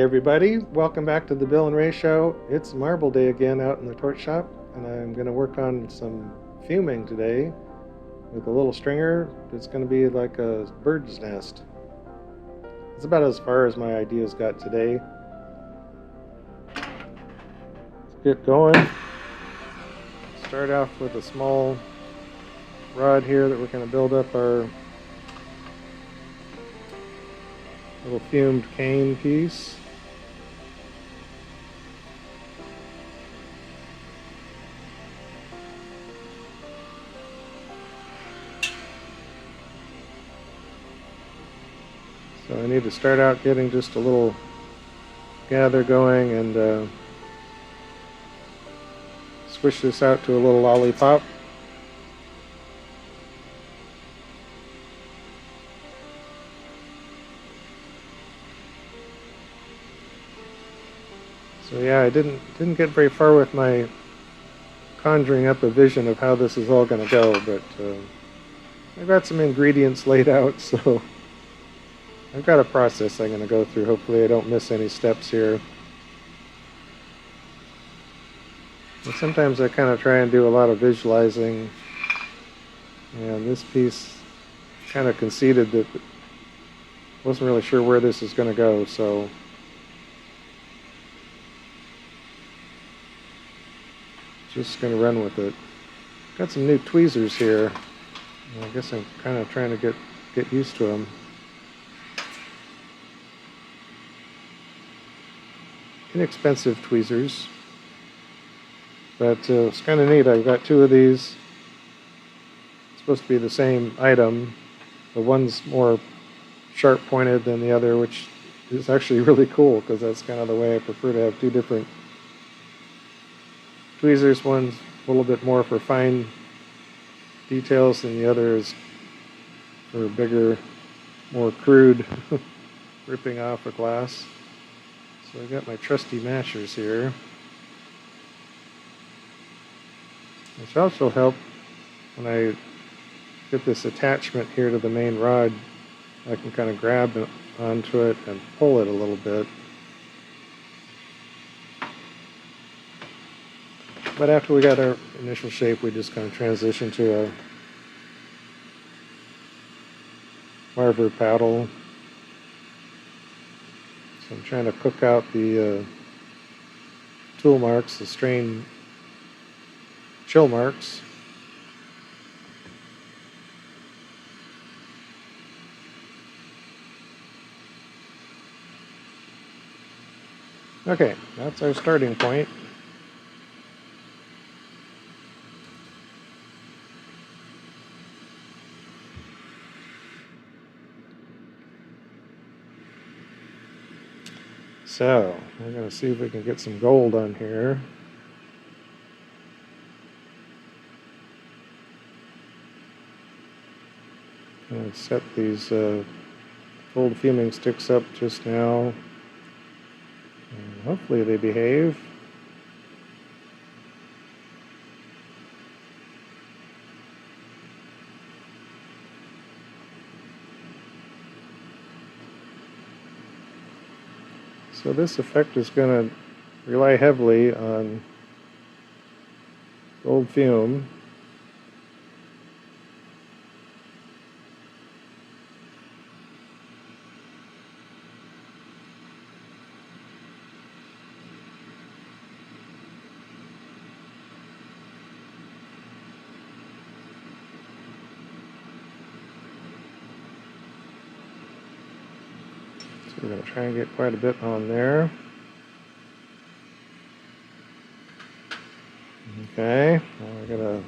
everybody, welcome back to the Bill and Ray Show. It's Marble Day again out in the torch shop, and I'm going to work on some fuming today with a little stringer. It's going to be like a bird's nest. It's about as far as my ideas got today. Let's get going. Start off with a small rod here that we're going to build up our little fumed cane piece. So I need to start out getting just a little gather going and squish this out to a little lollipop. So yeah, I didn't get very far with my conjuring up a vision of how this is all going to go, but I've got some ingredients laid out, so I've got a process I'm going to go through. Hopefully I don't miss any steps here. And sometimes I kind of try and do a lot of visualizing, and this piece kind of conceded that wasn't really sure where this is going to go, so just going to run with it. Got some new tweezers here. I guess I'm kind of trying to get used to them. Inexpensive tweezers, but it's kind of neat. I've got two of these. It's supposed to be the same item. The one's more sharp pointed than the other, which is actually really cool because that's kind of the way I prefer to have two different tweezers. One's a little bit more for fine details and the other is for bigger, more crude ripping off a glass. So I've got my trusty mashers here, which also help when I get this attachment here to the main rod. I can kind of grab onto it and pull it a little bit. But after we got our initial shape, we just kind of transition to a marver paddle. So I'm trying to cook out the tool marks, the strain chill marks. Okay, that's our starting point. So, we're going to see if we can get some gold on here. I set these gold fuming sticks up just now. And hopefully they behave. So this effect is going to rely heavily on gold fume. We're going to try and get quite a bit on there. Okay, now we're going to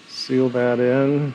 seal that in.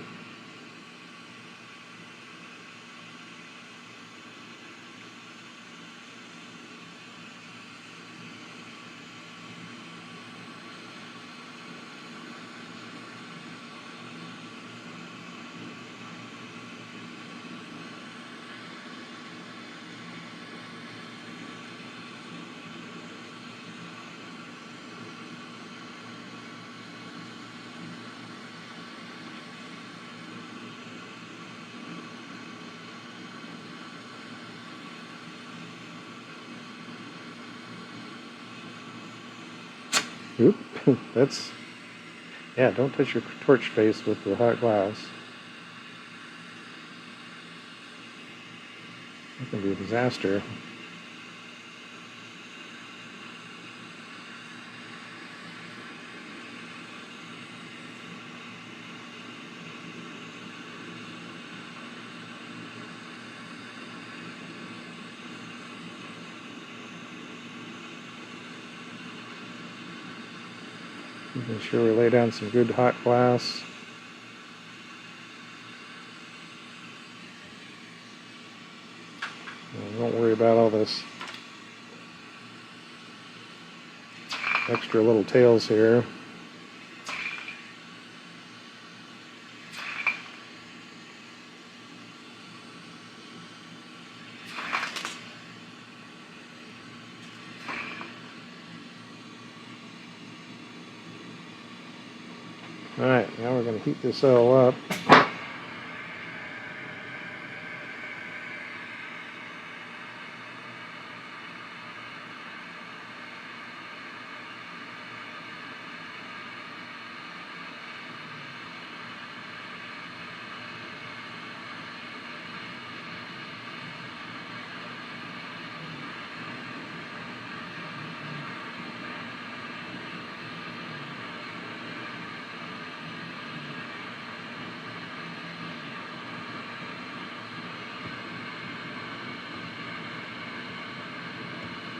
Oop, that's, yeah, don't touch your torch face with the hot glass. That can be a disaster. Making sure we lay down some good hot glass. And don't worry about all this extra little tails here. Alright, now we're going to heat this all up.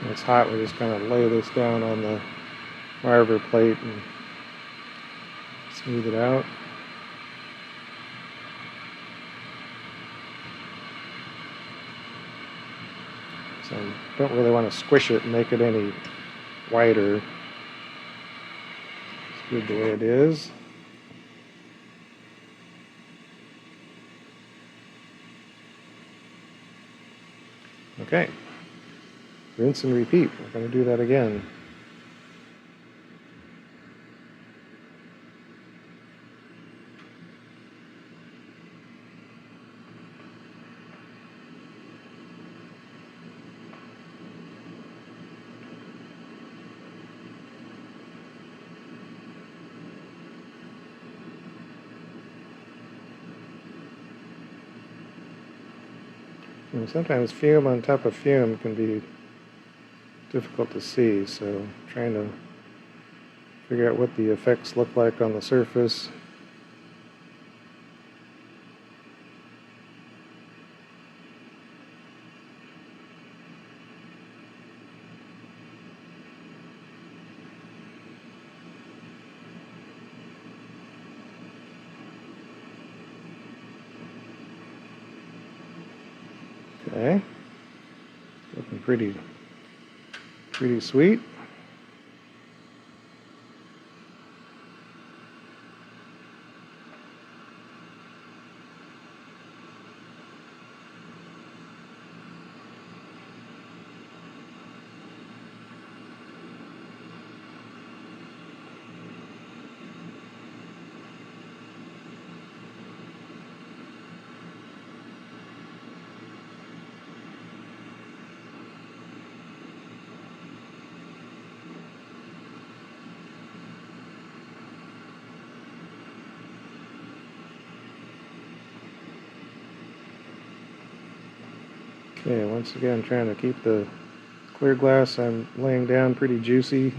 When it's hot, we just kind of lay this down on the marver plate and smooth it out. So I don't really want to squish it and make it any whiter. It's good the way it is. Okay. Rinse and repeat. We're going to do that again. And sometimes fume on top of fume can be difficult to see, so trying to figure out what the effects look like on the surface. Okay, looking pretty sweet. Okay, once again, trying to keep the clear glass I'm laying down pretty juicy.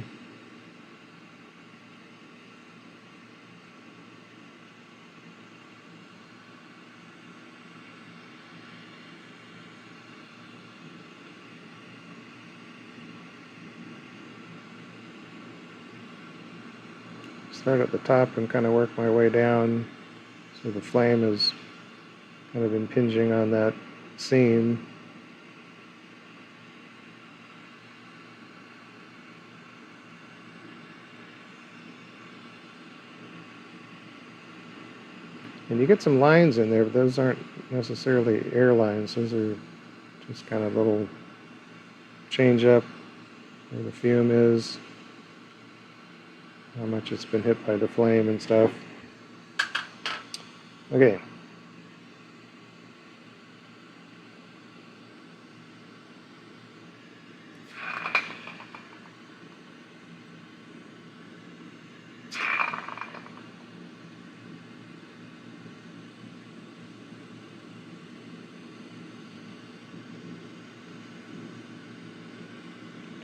Start at the top and kind of work my way down so the flame is kind of impinging on that seam. And you get some lines in there, but those aren't necessarily air lines. Those are just kind of little change up where the fume is, how much it's been hit by the flame and stuff. Okay.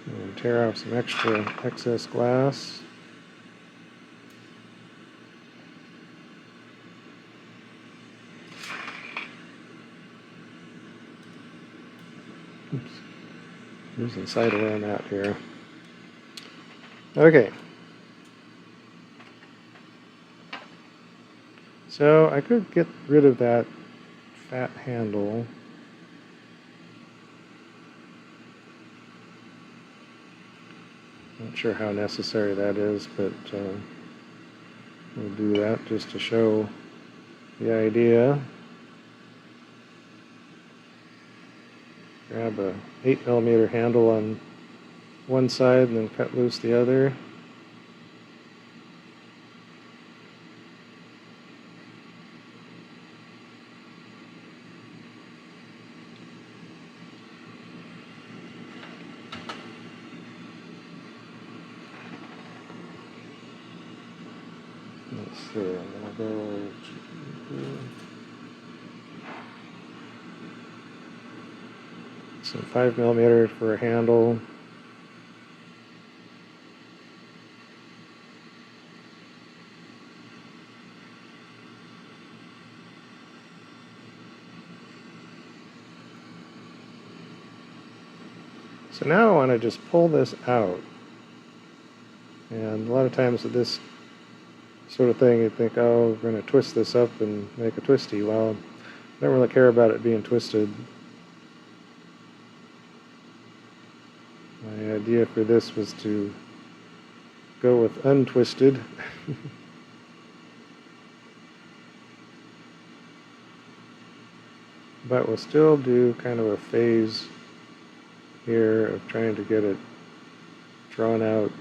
And tear off some extra excess glass. Oops. Losing sight of where I'm at here. Okay. So I could get rid of that fat handle. Not sure how necessary that is, but we'll do that just to show the idea. Grab a 8mm handle on one side and then cut loose the other. Let's see, I'm going to go some 5mm for a handle. So now I want to just pull this out. And a lot of times with this sort of thing, you'd think, oh, we're going to twist this up and make a twisty. Well, I don't really care about it being twisted. My idea for this was to go with untwisted. But we'll still do kind of a phase here of trying to get it drawn out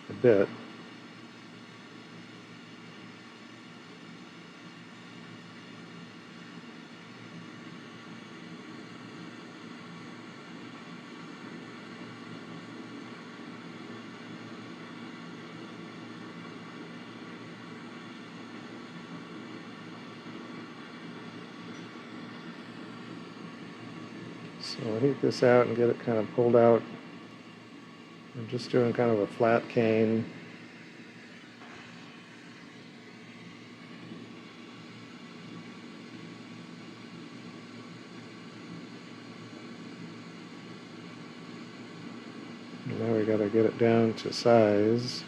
a bit. So I'll heat this out and get it kind of pulled out. I'm just doing kind of a flat cane. And now we got to get it down to size.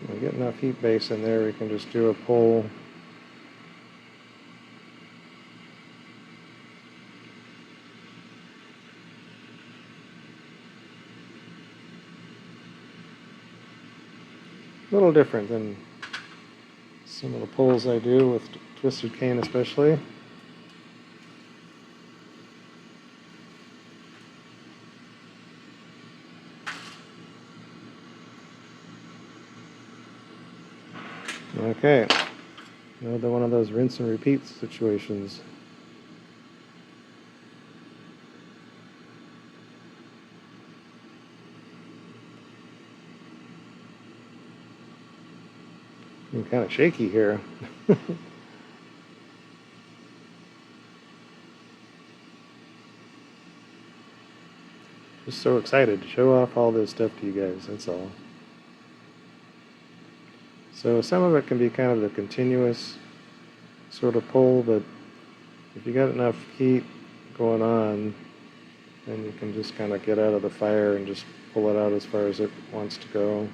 When we get enough heat base in there, we can just do a pull. A little different than some of the pulls I do with twisted cane especially. Okay, another one of those rinse and repeat situations. I'm kind of shaky here. Just so excited to show off all this stuff to you guys, that's all. So some of it can be kind of a continuous sort of pull, but if you got enough heat going on, then you can just kind of get out of the fire and just pull it out as far as it wants to go.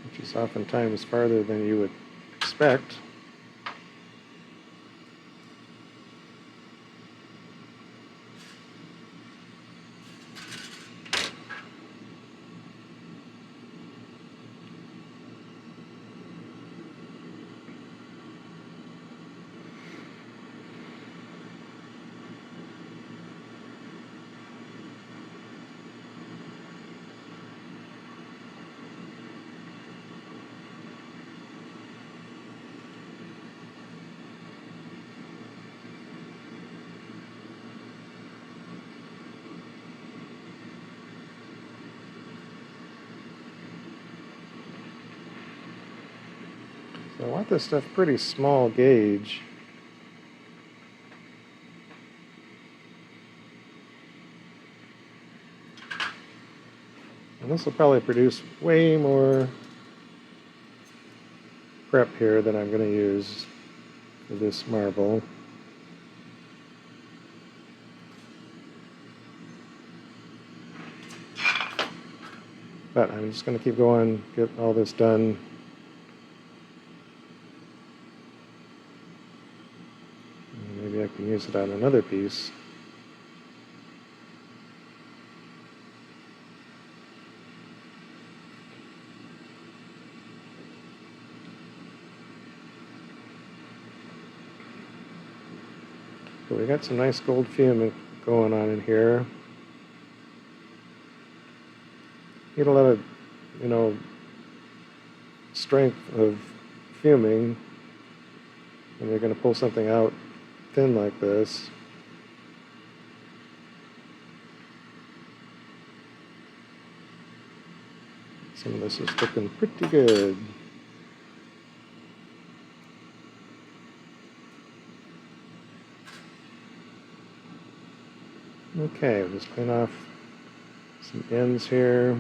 Which is oftentimes farther than you would expect. So I want this stuff pretty small gauge. And this will probably produce way more prep here than I'm going to use for this marble. But I'm just going to keep going, get all this done. And maybe I can use it on another piece. So we got some nice gold fume going on in here. Need a lot of, strength of fuming when you're going to pull something out thin like this. Some of this is looking pretty good. Okay, we'll just clean off some ends here.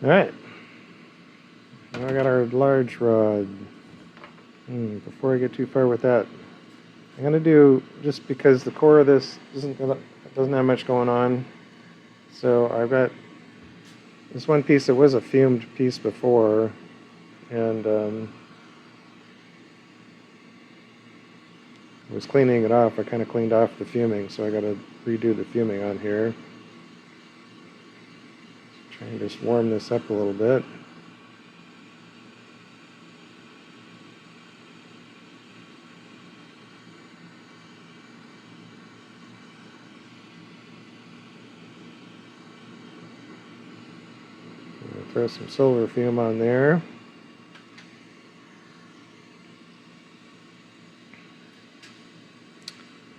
All right, now I got our large rod. Before I get too far with that, I'm going to do, just because the core of this doesn't have much going on, so I've got this one piece that was a fumed piece before, and I was cleaning it off. I kind of cleaned off the fuming, so I got to redo the fuming on here. Try and just warm this up a little bit. Throw some silver fume on there.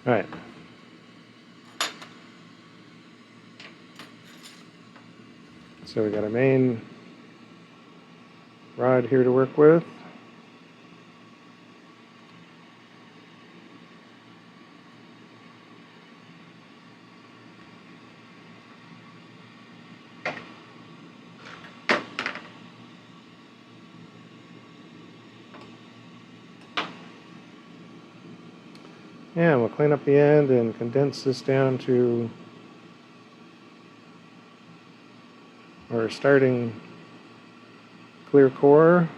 All right. So we got a main rod here to work with. And we'll clean up the end and condense this down to our starting clear core.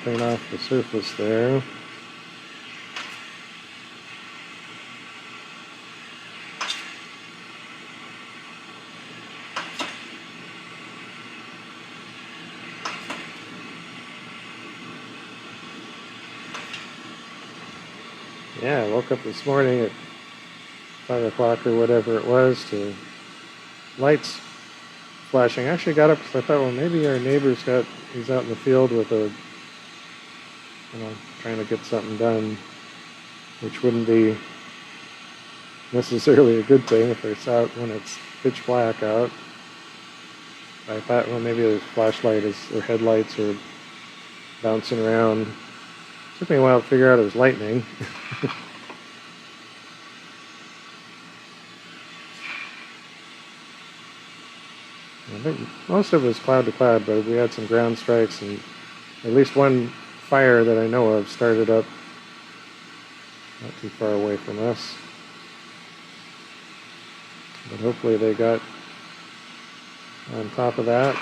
Clean off the surface there. Yeah, I woke up this morning at 5 o'clock or whatever it was to lights flashing. I actually got up because I thought, well, maybe our neighbor's he's out in the field with trying to get something done, which wouldn't be necessarily a good thing if it's out when it's pitch black out. I thought, well, maybe his flashlight or headlights are bouncing around. It took me a while to figure out it was lightning. I think most of it was cloud to cloud, but we had some ground strikes, and at least one fire that I know of started up not too far away from us. But hopefully they got on top of that.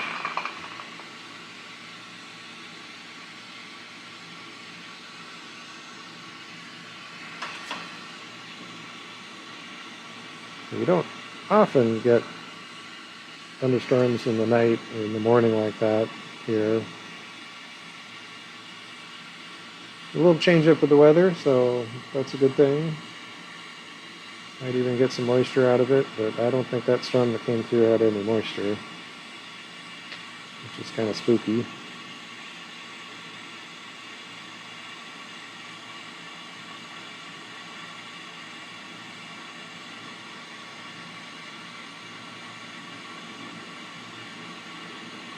You don't often get thunderstorms in the night or in the morning like that here. A little change up with the weather, so that's a good thing. Might even get some moisture out of it, but I don't think that storm that came through had any moisture, which is kind of spooky.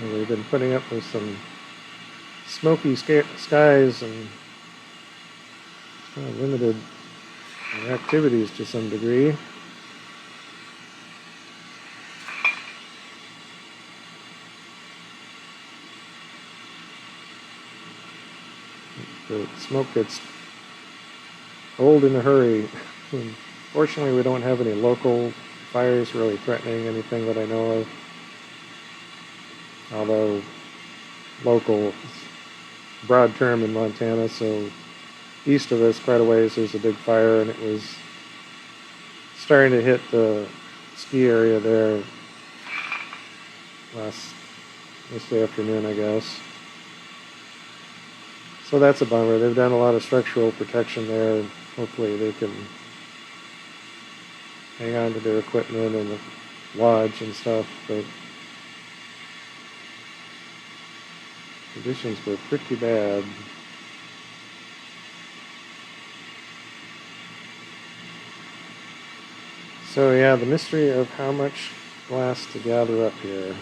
And we've been putting up with some smoky skies and kind of limited our activities to some degree. The smoke gets old in a hurry. Fortunately, we don't have any local fires really threatening anything that I know of. Although local is a broad term in Montana, so east of us quite a ways there's a big fire, and it was starting to hit the ski area there yesterday afternoon, I guess. So that's a bummer. They've done a lot of structural protection there. Hopefully they can hang on to their equipment and the lodge and stuff, but conditions were pretty bad. So yeah, the mystery of how much glass to gather up here.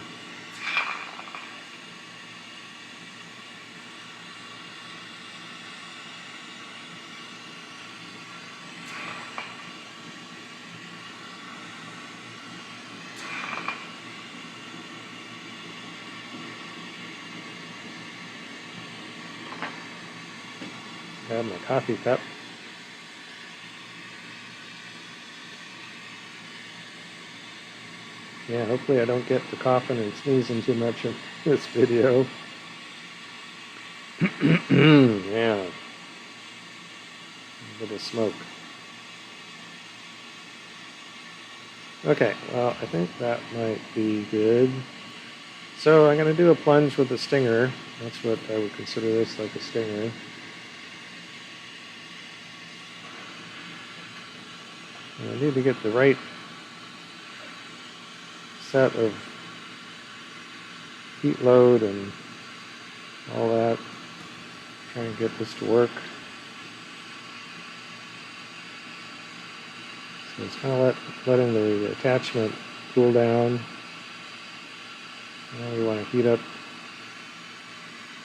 I have my coffee cup. Yeah, hopefully I don't get to coughing and sneezing too much in this video. Yeah. A bit of smoke. Okay, well, I think that might be good. So I'm going to do a plunge with a stinger. That's what I would consider this, like a stinger. And I need to get the right set of heat load and all that. Try and get this to work. So it's kind of letting the attachment cool down. Now we want to heat up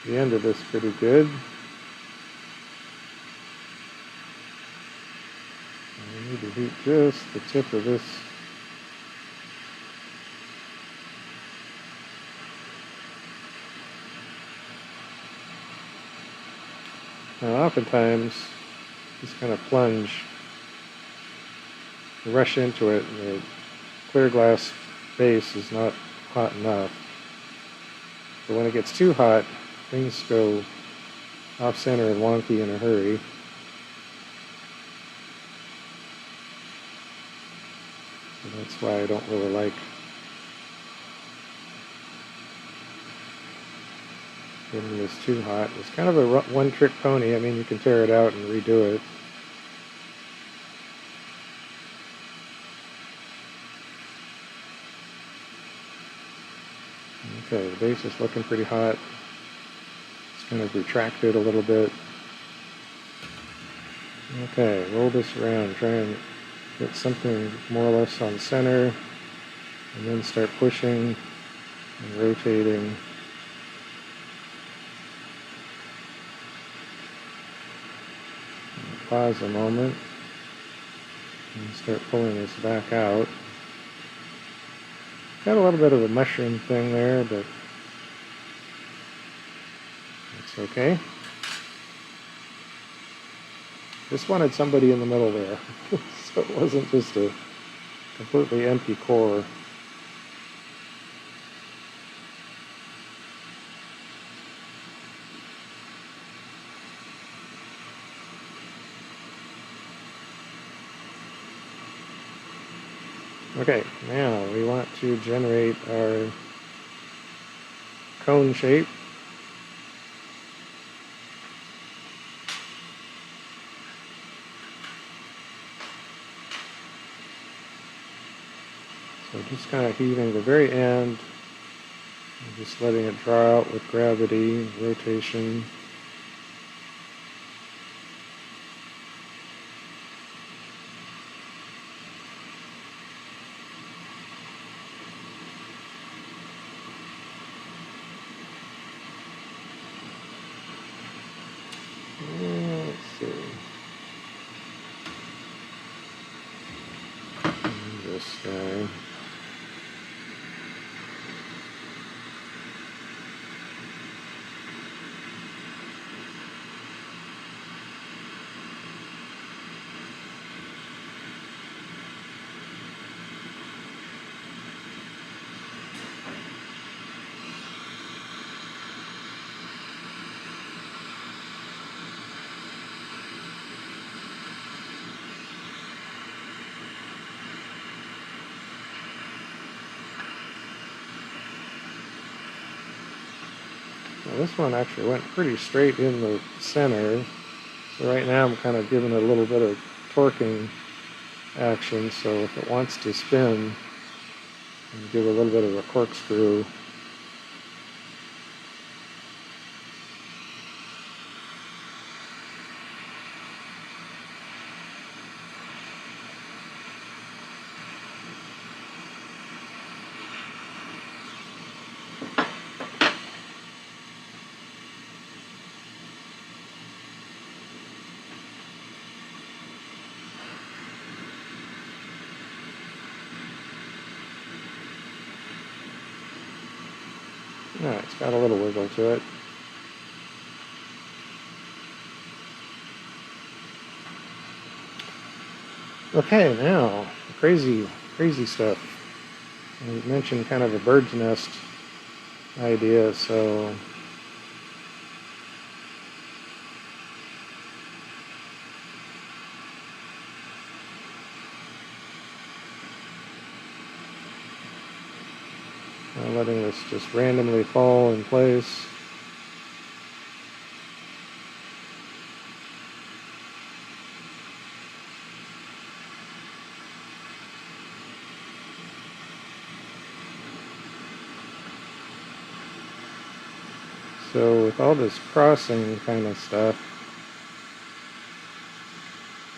the end of this pretty good. And we need to heat just the tip of this. Now oftentimes, this kind of plunge, you rush into it and the clear glass base is not hot enough. But when it gets too hot, things go off center and wonky in a hurry. So that's why I don't really like getting this too hot. It's kind of a one-trick pony. I mean, you can tear it out and redo it. Okay, the base is looking pretty hot. It's kind of retracted a little bit. Okay, roll this around. Try and get something more or less on center. And then start pushing and rotating. Pause a moment and start pulling this back out. Got a little bit of a mushroom thing there, but that's okay. Just wanted somebody in the middle there, so it wasn't just a completely empty core. Okay, now we want to generate our cone shape. So just kind of heating the very end, and just letting it draw out with gravity, rotation. Let's see. This guy. Now this one actually went pretty straight in the center. So right now I'm kind of giving it a little bit of torquing action. So if it wants to spin, and give a little bit of a corkscrew. Yeah, it's got a little wiggle to it. Okay, now, crazy stuff. I mentioned kind of a bird's nest idea, so I'm letting this just randomly fall in place. So with all this crossing kind of stuff,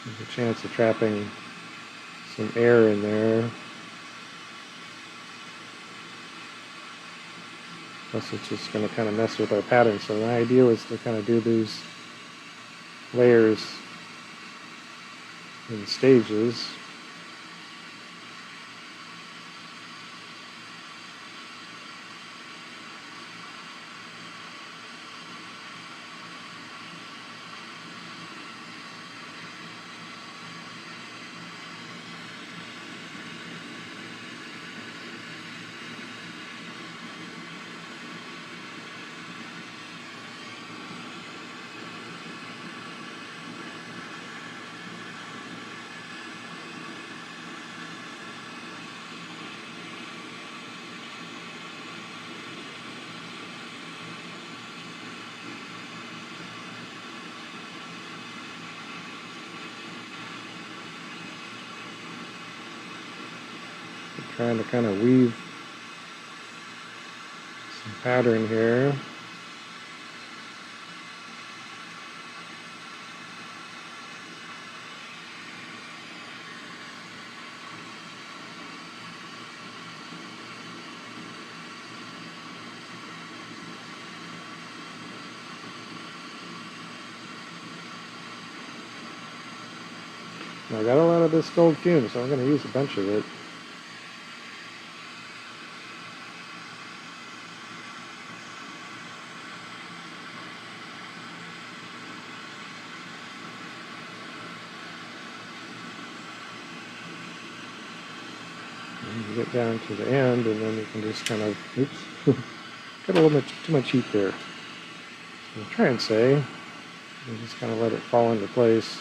there's a chance of trapping some air in there. Plus it's just going to kind of mess with our pattern. So the idea was to kind of do these layers in stages. Trying to kind of weave some pattern here. Now, I got a lot of this gold fume, so I'm going to use a bunch of it. Get down to the end, and then you can just kind of, oops, got a little bit too much heat there. So try and say, and just kind of let it fall into place.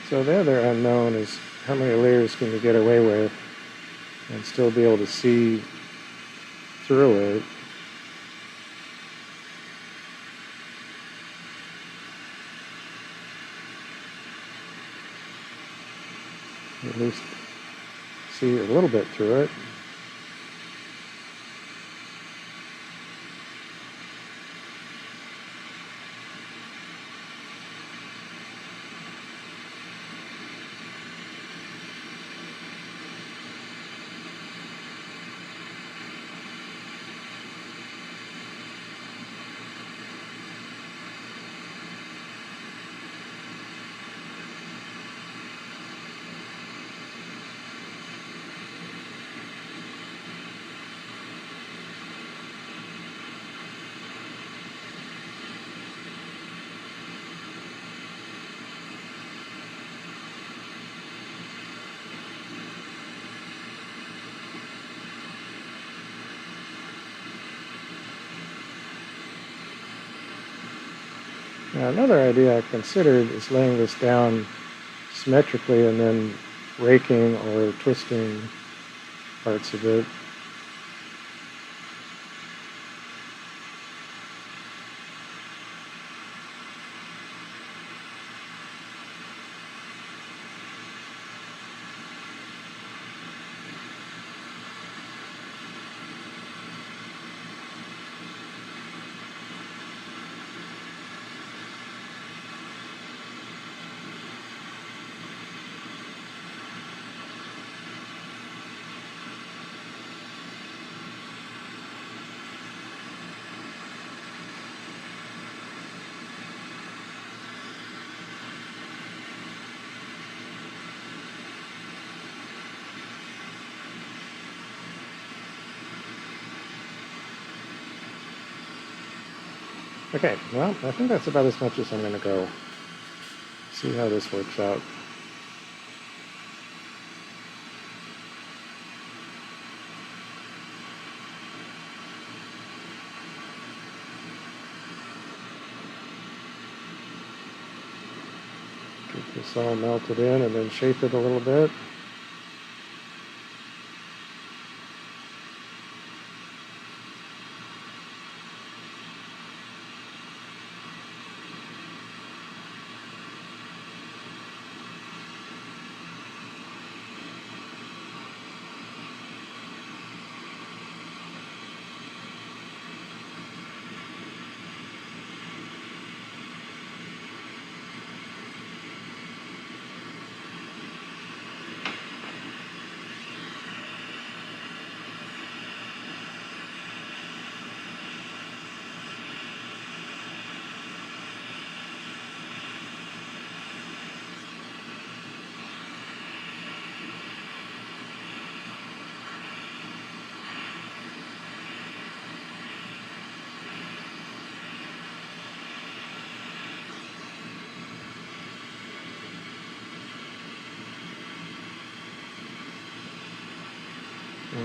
So the other unknown is how many layers can you get away with and still be able to see through it. At least see a little bit through it. Now, another idea I considered is laying this down symmetrically and then raking or twisting parts of it. Okay, well, I think that's about as much as I'm going to go. See how this works out. Get this all melted in and then shape it a little bit.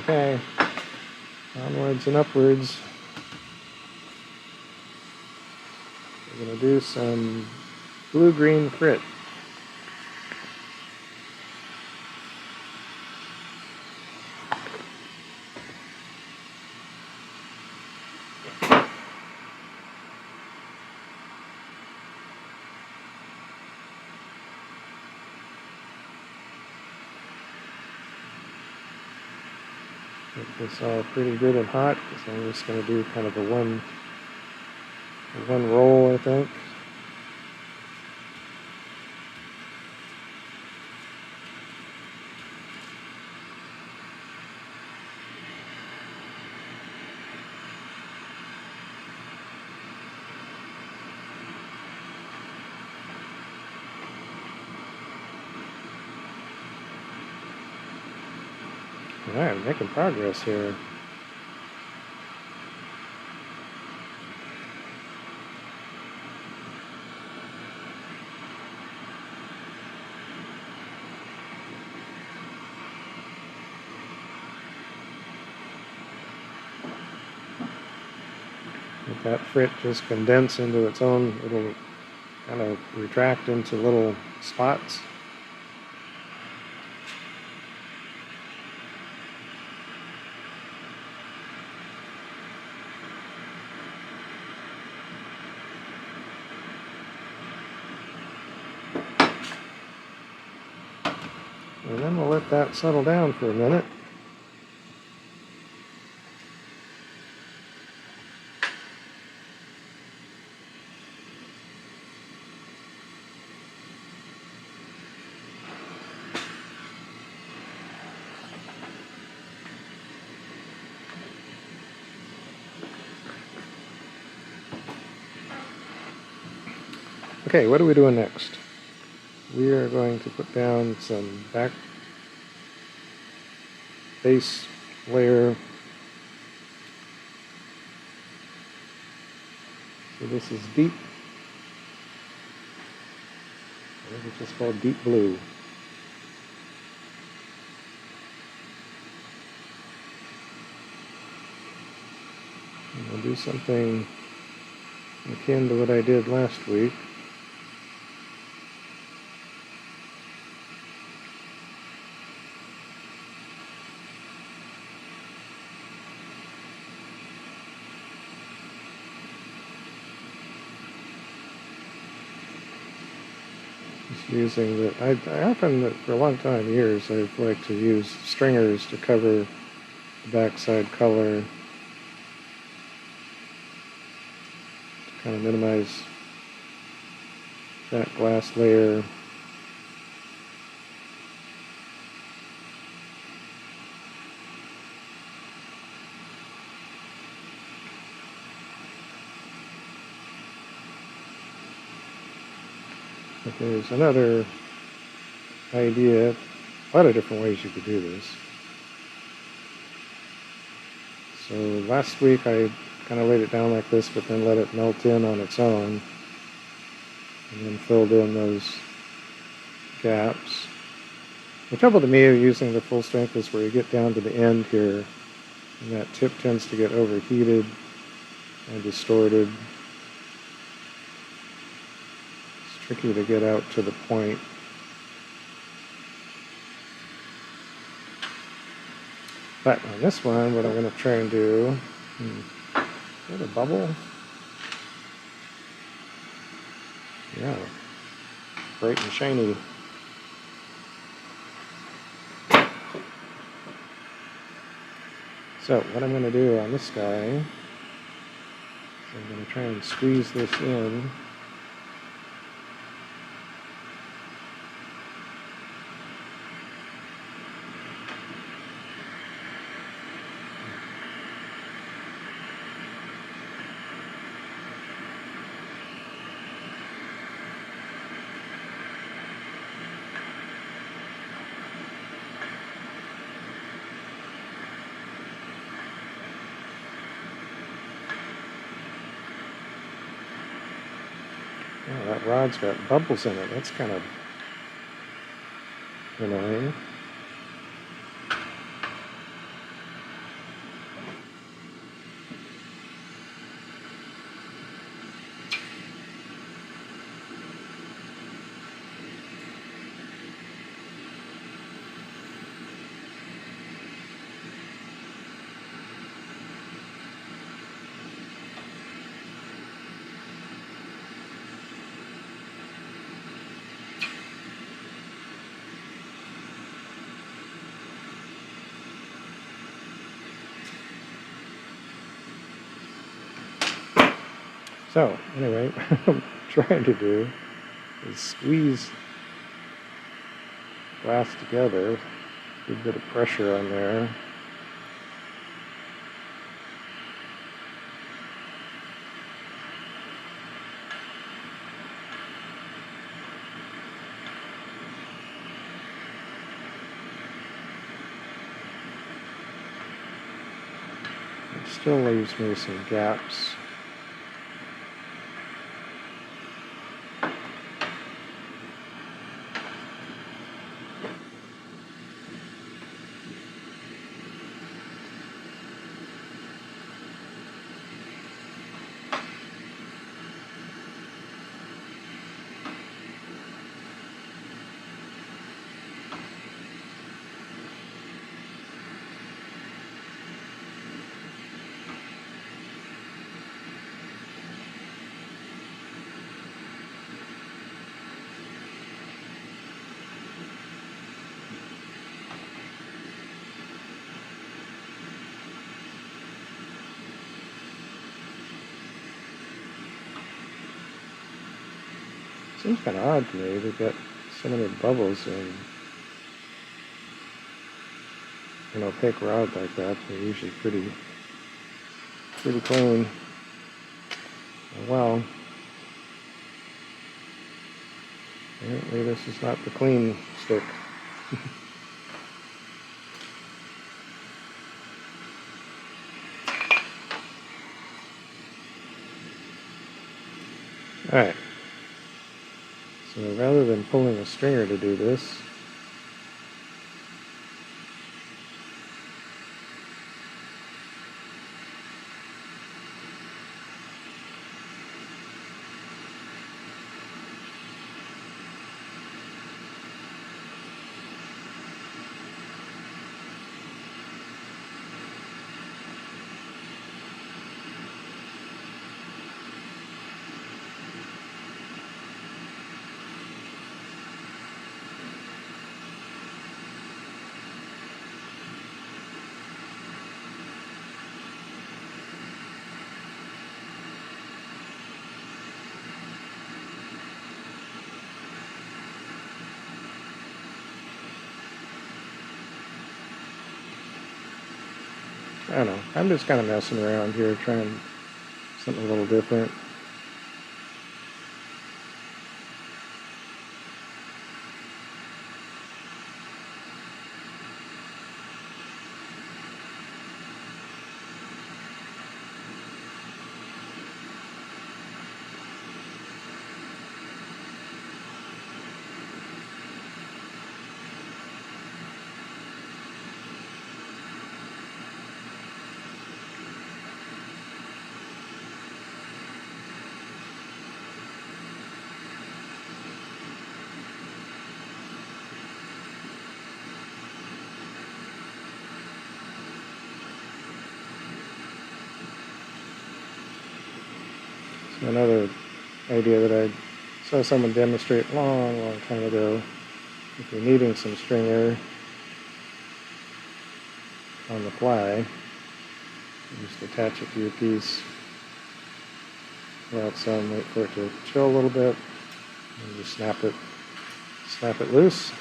Okay, onwards and upwards. We're going to do some blue-green frit. Get this all pretty good and hot, because I'm just going to do kind of a one roll, I think. All right, I'm making progress here. Let that frit just condense into its own, it'll kind of retract into little spots. And then we'll let that settle down for a minute. Okay, what are we doing next? We are going to put down some back base layer. So this is deep. I think it's just called deep blue. And we'll do something akin to what I did last week. Using the, I often, for a long time, years, I've liked to use stringers to cover the backside color to kind of minimize that glass layer. But there's another idea, a lot of different ways you could do this. So last week I kind of laid it down like this, but then let it melt in on its own, and then filled in those gaps. The trouble to me of using the full strength is where you get down to the end here, and that tip tends to get overheated and distorted. Tricky to get out to the point. But on this one, what I'm going to try and do, is that a bubble? Yeah, bright and shiny. So what I'm going to do on this guy, is I'm going to try and squeeze this in. Oh, that rod's got bubbles in it. That's kind of annoying. So, anyway, what I'm trying to do is squeeze glass together, give a bit of pressure on there. It still leaves me some gaps. seems kind of odd to me. They've got so many bubbles in an opaque rod like that. They're usually pretty clean. Oh, well, apparently this is not the clean stick. Alright, so rather than pulling a stringer to do this, I don't know. I'm just kind of messing around here, trying something a little different. So another idea that I saw someone demonstrate long time ago. If you're needing some stringer on the fly, you just attach it to your piece, pull out some, wait for it to chill a little bit, and just snap it loose.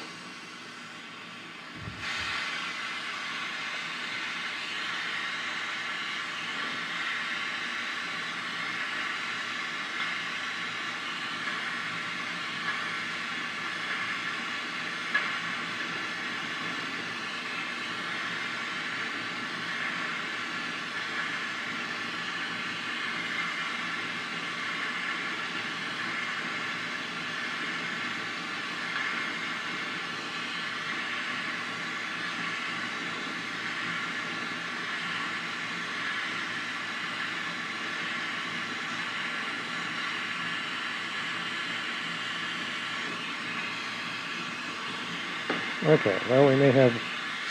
Okay, well, we may have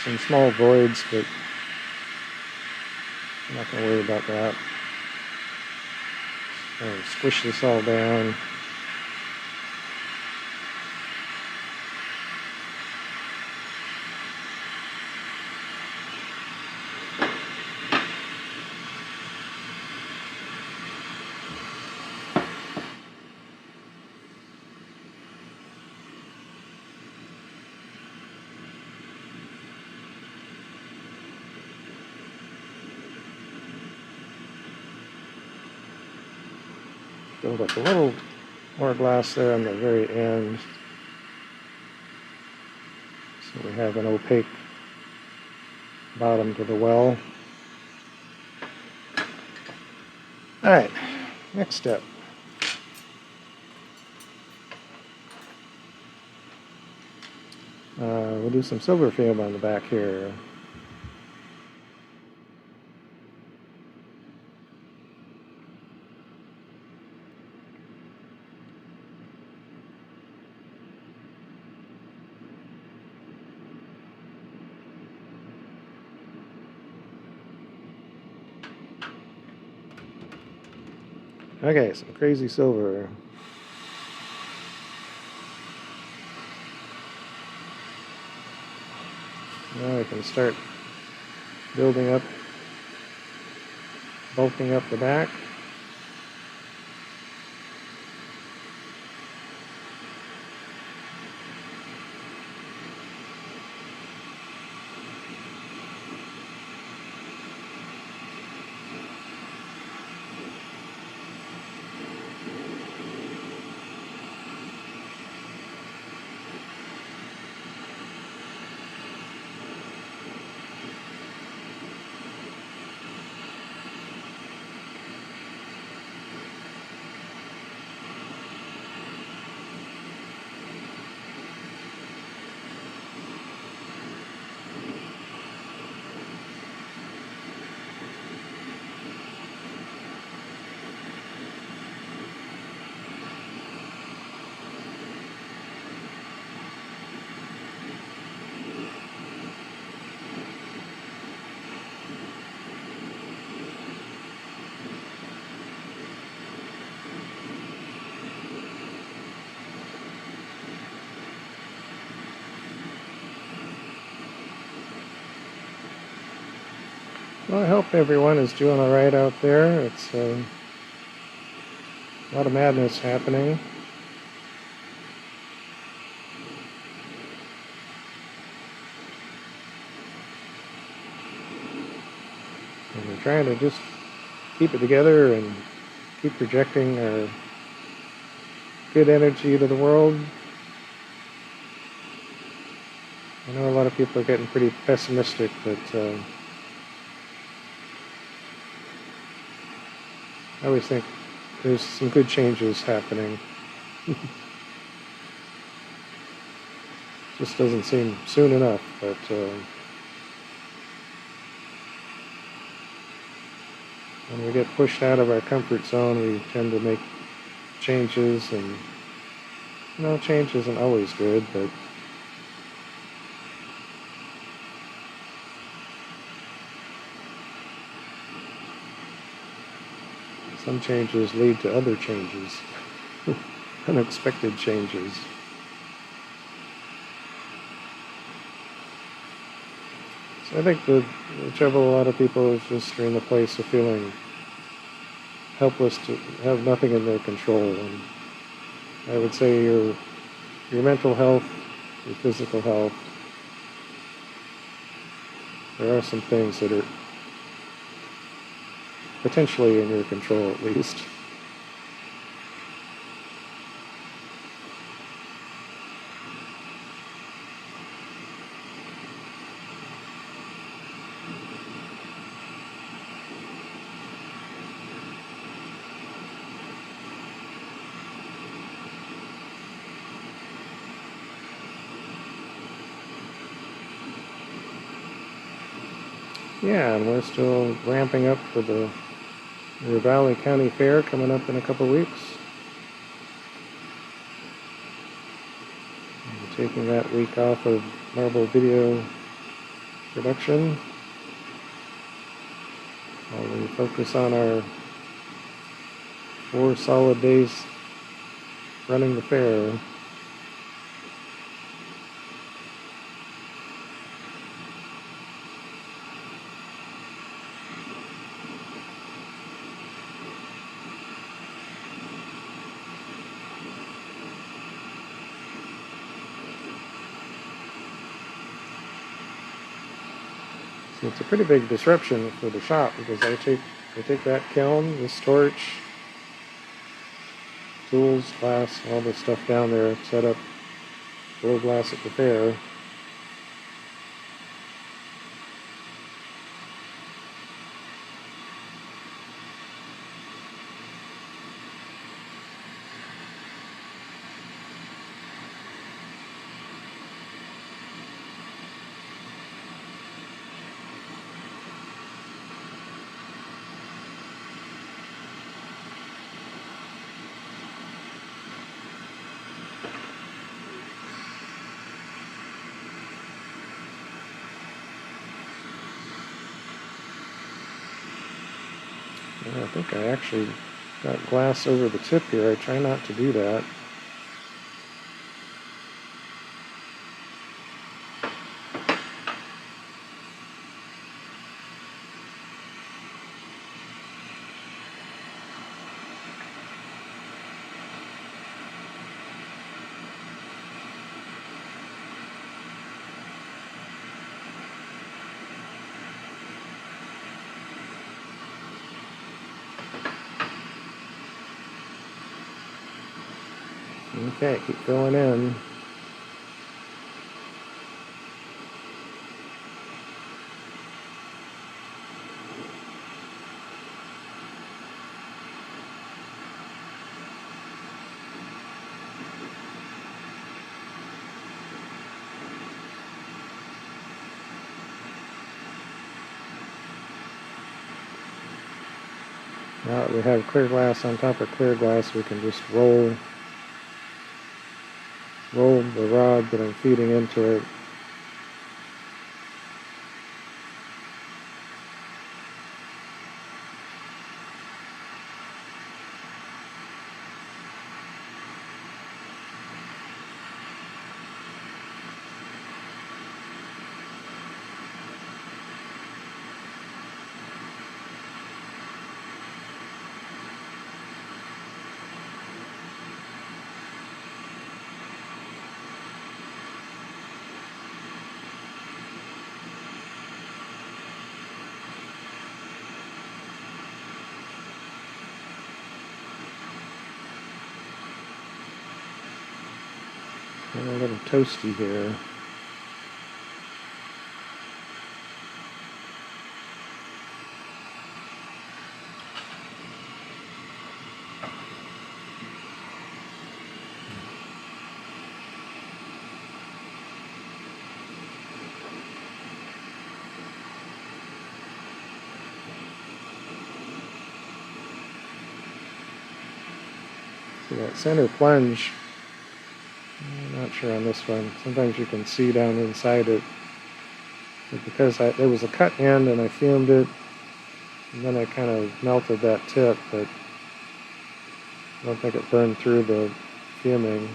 some small voids, but I'm not going to worry about that. I'll squish this all down. Build up a little more glass there on the very end, so we have an opaque bottom to the well. All right, next step. We'll do some silver fume on the back here. Okay, some crazy silver. Now I can start building up, bulking up the back. Well, I hope everyone is doing all right out there. It's a lot of madness happening. And we're trying to just keep it together and keep projecting our good energy to the world. I know a lot of people are getting pretty pessimistic, but I always think there's some good changes happening. Just doesn't seem soon enough, but when we get pushed out of our comfort zone, we tend to make changes, and change isn't always good, but some changes lead to other changes, unexpected changes. So I think the trouble a lot of people is just are in the place of feeling helpless, to have nothing in their control. And I would say your mental health, your physical health, there are some things that are potentially in your control at least. Yeah, and we're still ramping up for the Valley County Fair coming up in a couple weeks. We're taking that week off of marble video production while we focus on our 4 solid days running the fair. So it's a pretty big disruption for the shop because I take that kiln, this torch, tools, glass, all this stuff down there, set up, blow glass at the fair. I think I actually got glass over the tip here. I try not to do that. Okay, keep filling in. Now that we have clear glass on top of clear glass, we can just roll the rod that I'm feeding into it. a little toasty here. See that center plunge, I'm not sure on this one. Sometimes you can see down inside it. But because there was a cut end and I fumed it, and then I kind of melted that tip, but I don't think it burned through the fuming.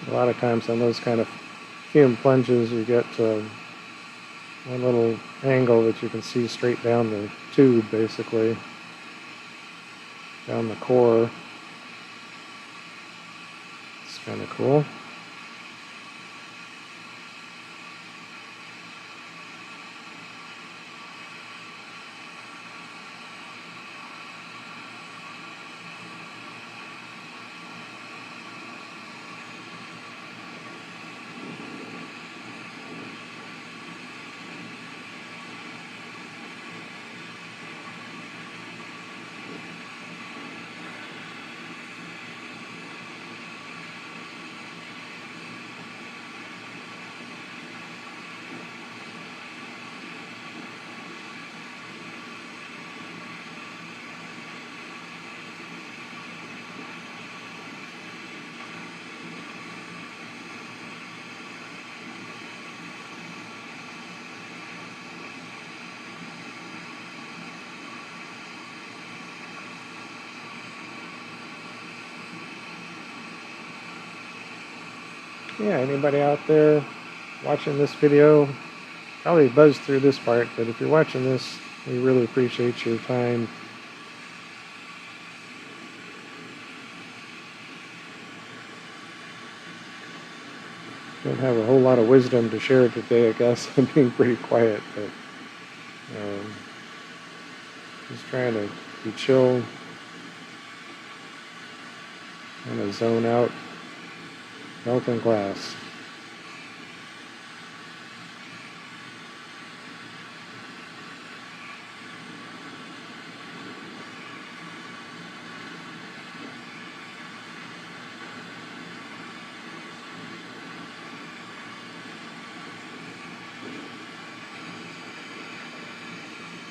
A lot of times on those kind of fume plunges, you get one little angle that you can see straight down the tube, basically, down the core. It's kind of cool. Yeah, anybody out there watching this video, probably buzzed through this part, but if you're watching this, we really appreciate your time. Don't have a whole lot of wisdom to share today, I guess. I'm being pretty quiet, but just trying to be chill, kind of zone out, melting glass.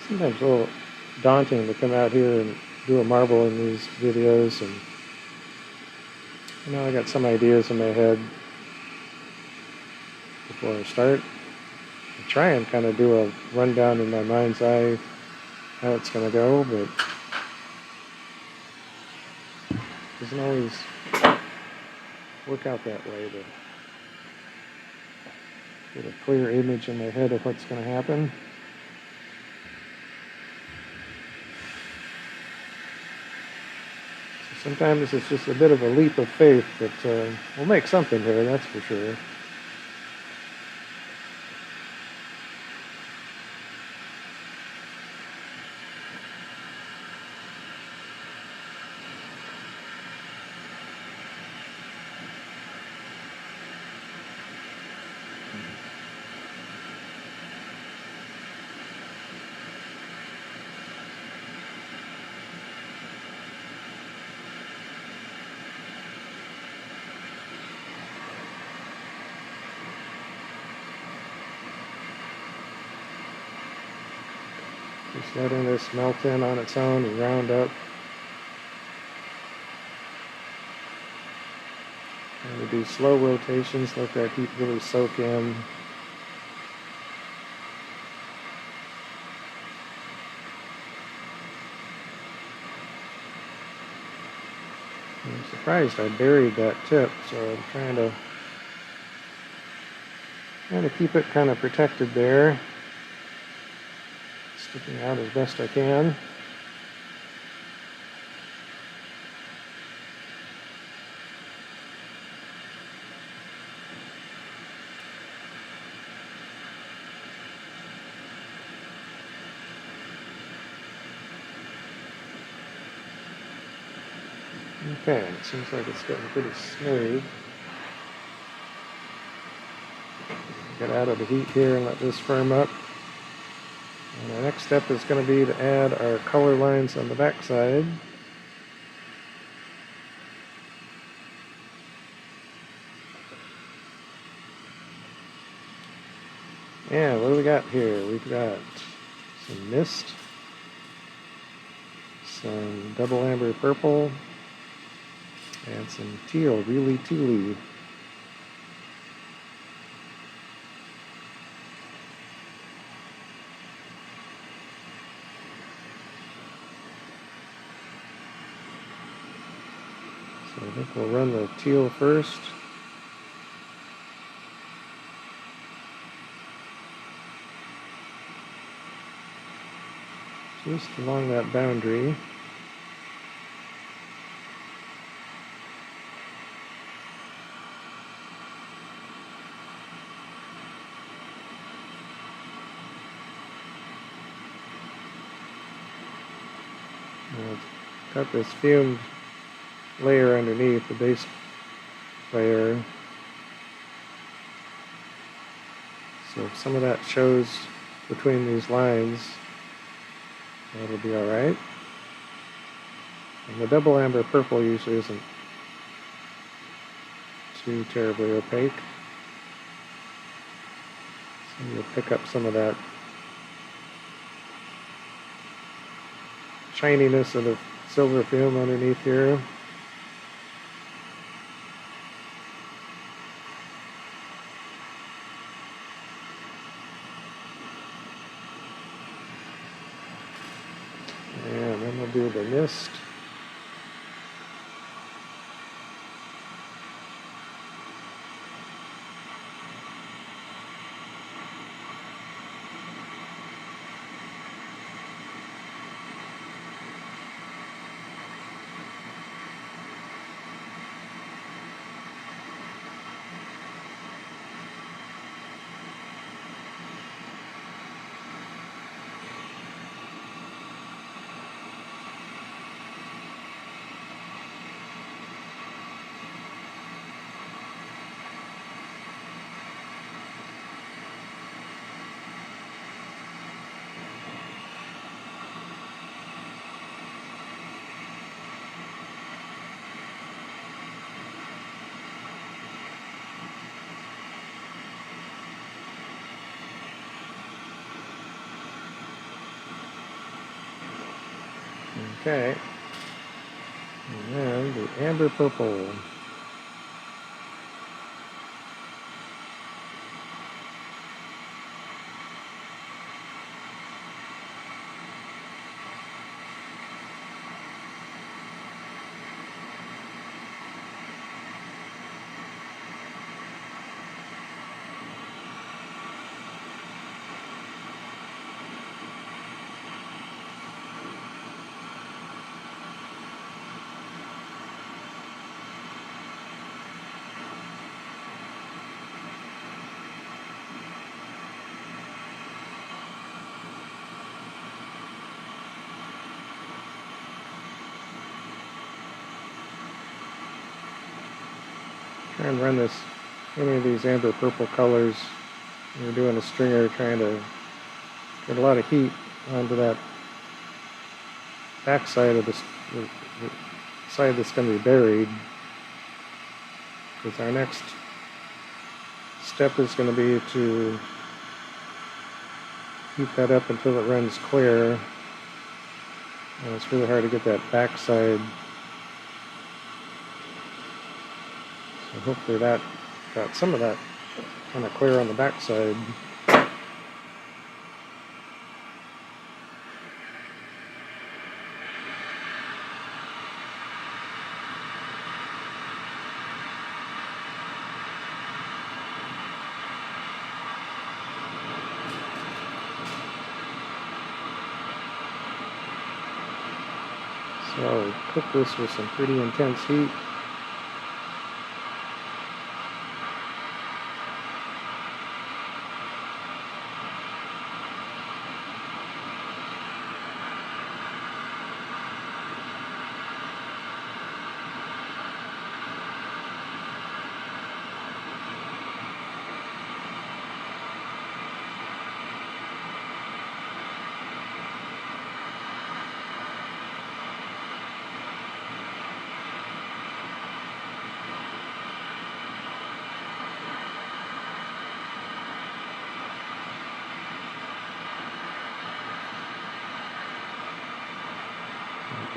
Sometimes a little daunting to come out here and do a marble in these videos, and I got some ideas in my head before I start. I try and kind of do a rundown in my mind's eye how it's going to go, but it doesn't always work out that way to get a clear image in my head of what's going to happen. Sometimes it's just a bit of a leap of faith, but we'll make something here, that's for sure. Just letting this melt in on its own and round up. And we do slow rotations, let that heat really soak in. I'm surprised I buried that tip, so I'm trying to keep it kind of protected there. Sticking out as best I can. Okay, it seems like it's getting pretty smooth. Get out of the heat here and let this firm up. And the next step is going to be to add our color lines on the back side. And what do we got here? We've got some mist, some double amber purple, and some teal, really teally. So I think we'll run the teal first. Just along that boundary. Got this fumed layer underneath, the base layer. So if some of that shows between these lines, that'll be alright. And the double amber purple usually isn't too terribly opaque. So you'll pick up some of that shininess of the silver fume underneath here. And then we'll do the mist. Okay, and then the amber purple. Try and run any of these amber purple colors. You're doing a stringer, trying to get a lot of heat onto that back side of the side that's going to be buried. Because our next step is going to be to heat that up until it runs clear. And it's really hard to get that back side. So hopefully that got some of that kind of clear on the back side. So cook this with some pretty intense heat.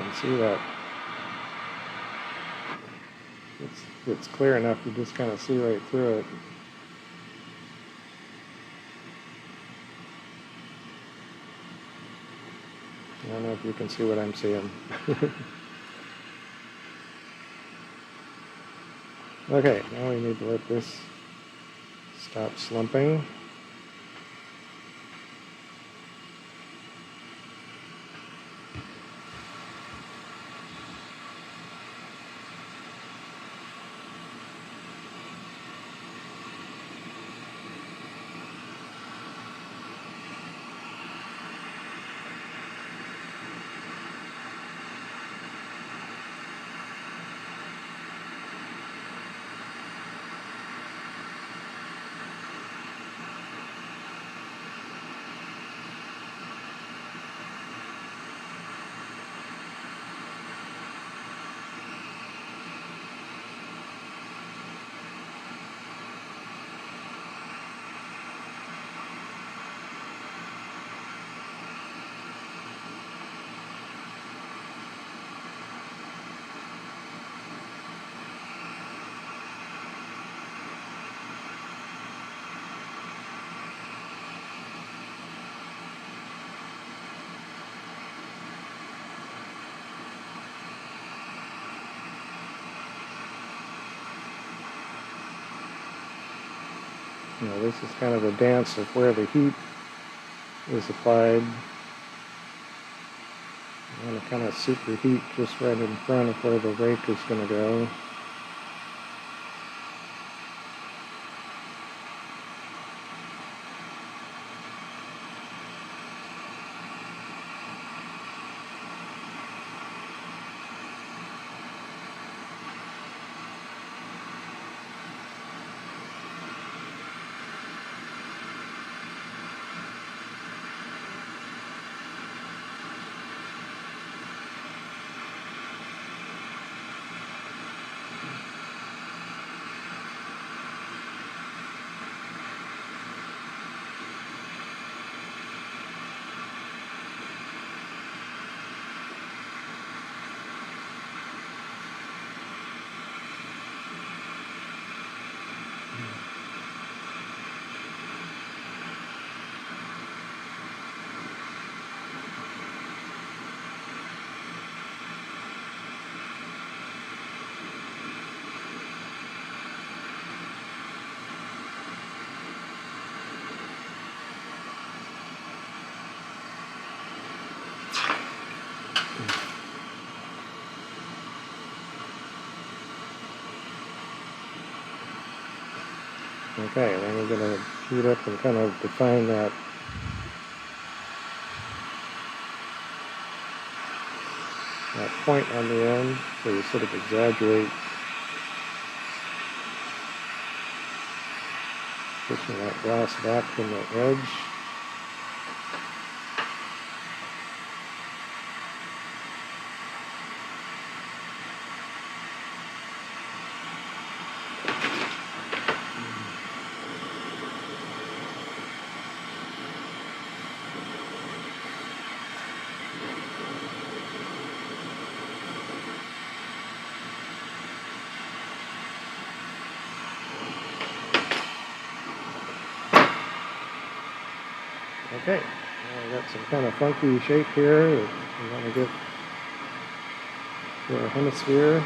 can see that. It's clear enough to just kind of see right through it. I don't know if you can see what I'm seeing. Okay, now we need to let this stop slumping. You know, this is kind of a dance of where the heat is applied. You want to kind of superheat just right in front of where the rake is going to go. Okay, then we're going to heat up and kind of define that point on the end, so you sort of exaggerate pushing that glass back from the edge. Okay, now we got some kind of funky shape here that we want to get to our hemisphere.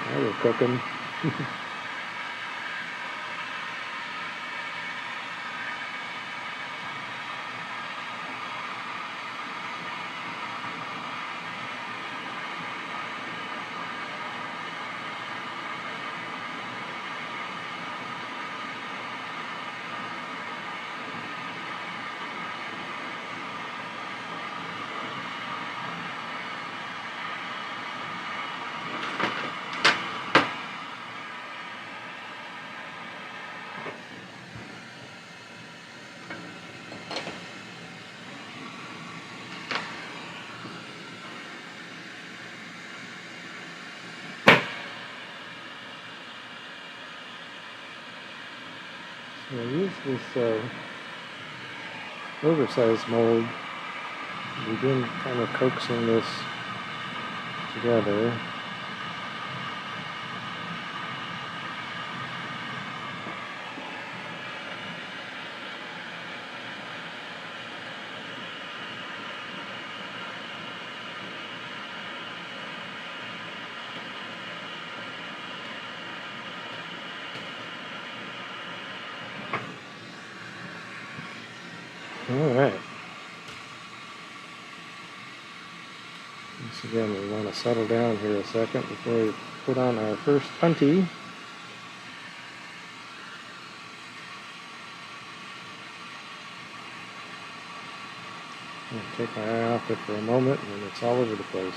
Now we're cooking. I'll use this oversized mold to begin kind of coaxing this together. All right. Once again, we want to settle down here a second before we put on our first punty. I'll take my eye off it for a moment, and it's all over the place.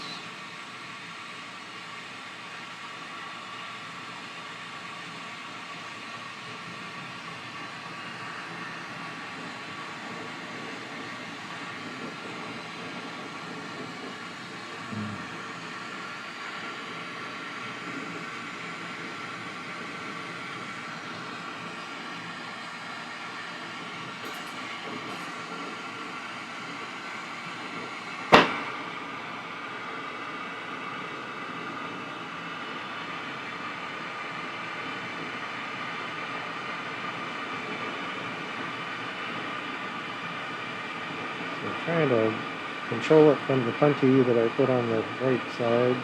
Trying to control it from the punty that I put on the right side.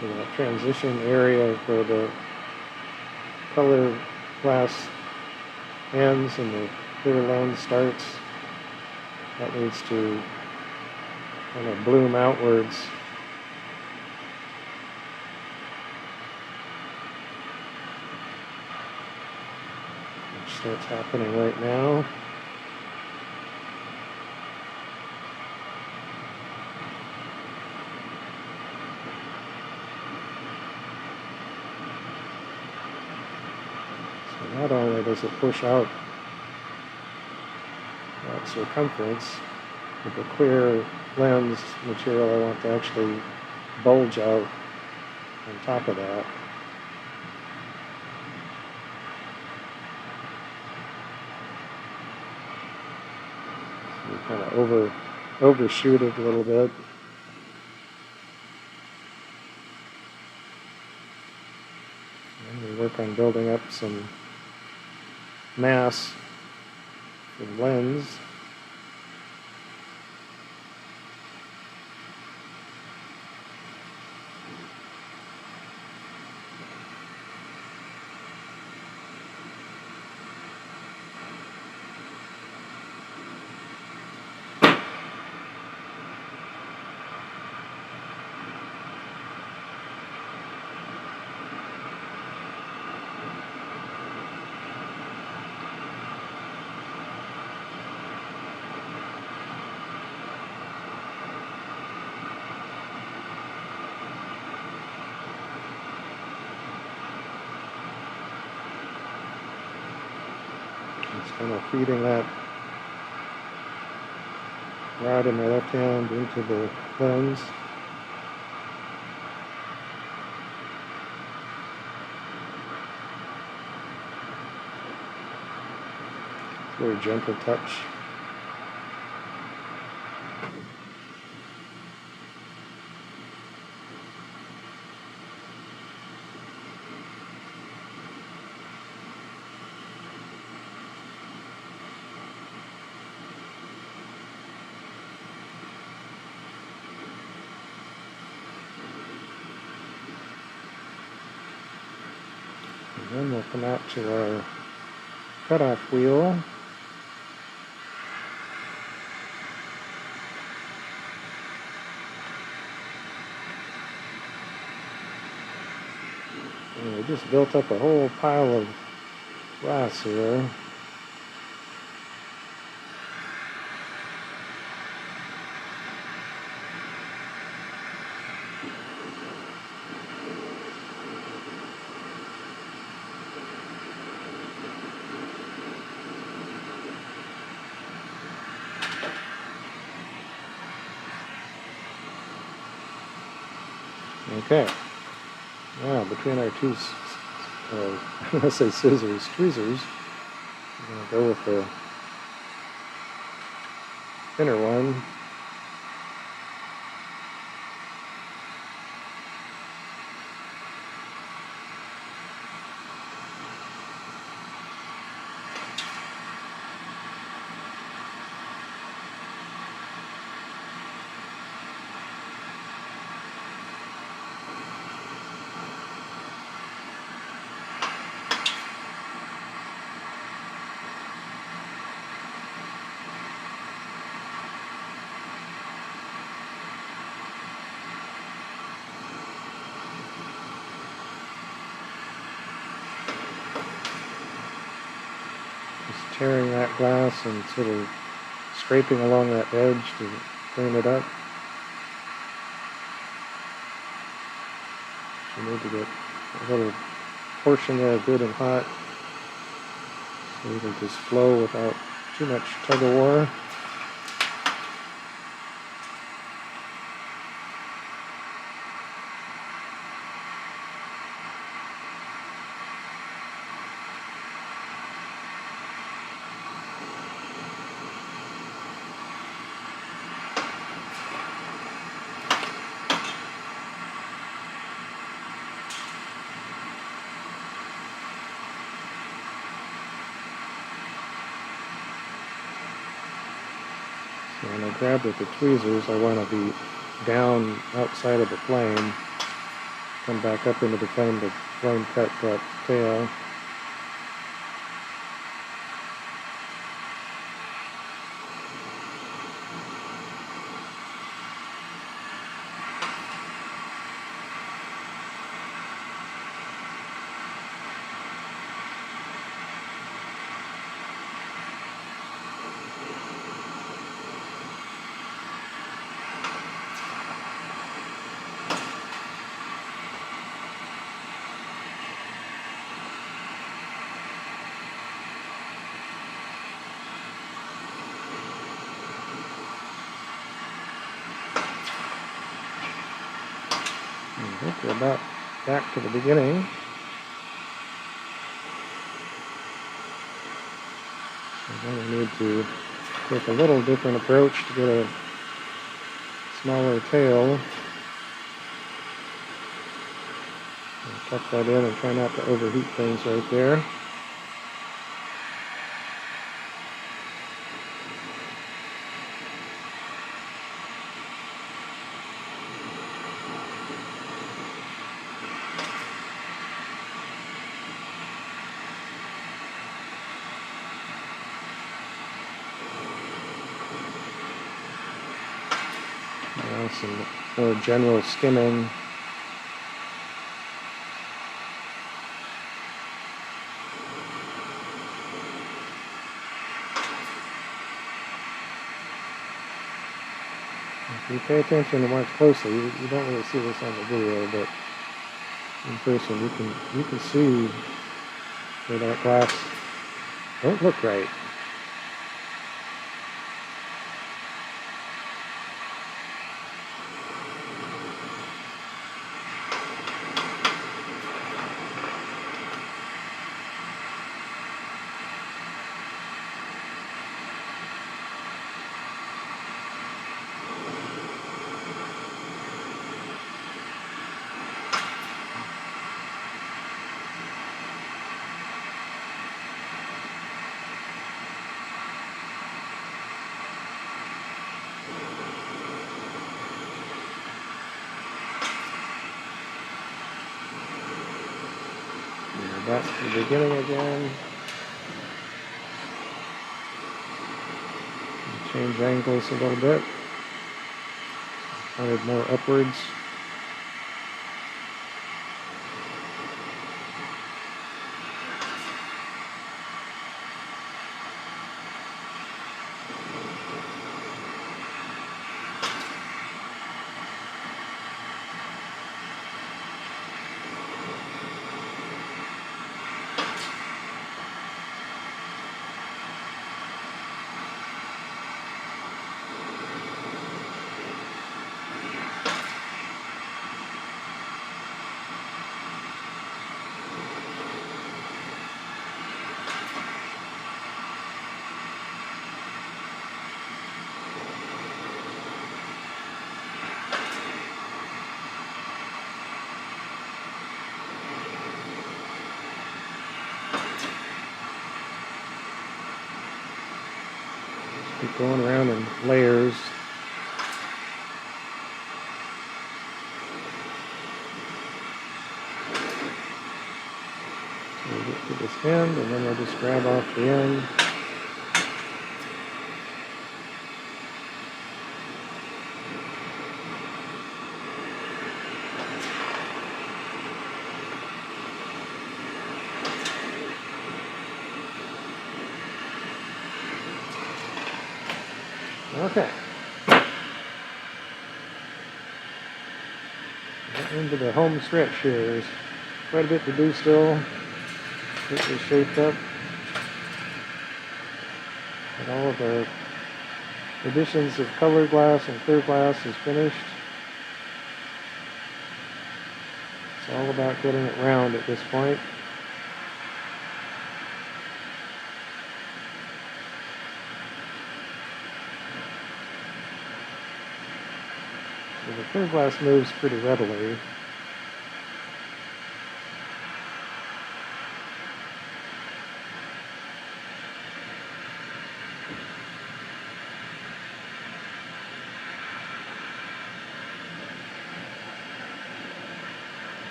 So that transition area where the color glass ends and the clear lens starts, that needs to kind of bloom outwards. Which starts happening right now. Not only does it push out that circumference, but the clear lens material I want to actually bulge out on top of that. So we kind of overshoot it a little bit. And we work on building up some mass for the lens. Just kind of feeding that rod in my left hand into the lens. Very gentle touch. And then we'll come out to our cutoff wheel. And we just built up a whole pile of glass here. Okay. Now, between our two, I'm going to say scissors, tweezers, I'm going to go with the thinner one. Just tearing that glass and sort of scraping along that edge to clean it up. You need to get a little portion there good and hot so it'll just flow without too much tug of war. So when I grab with the tweezers, I want to be down outside of the flame, come back up into the flame to flame cut that tail. I think we're about back to the beginning. So then we need to take a little different approach to get a smaller tail. Tuck that in and try not to overheat things right there. Now some more general skimming. If you pay attention and watch closely, you don't really see this on the video, but in person you can see where that glass don't look right. Back to the beginning again. Change angles a little bit. Pointed more upwards. Keep going around in layers. So we'll get to this end, and then we'll just grab off the end. Okay. Into the home stretch here. There's quite a bit to do still. Get this shaped up. And all of our additions of colored glass and clear glass is finished. It's all about getting it round at this point. So the clear glass moves pretty readily.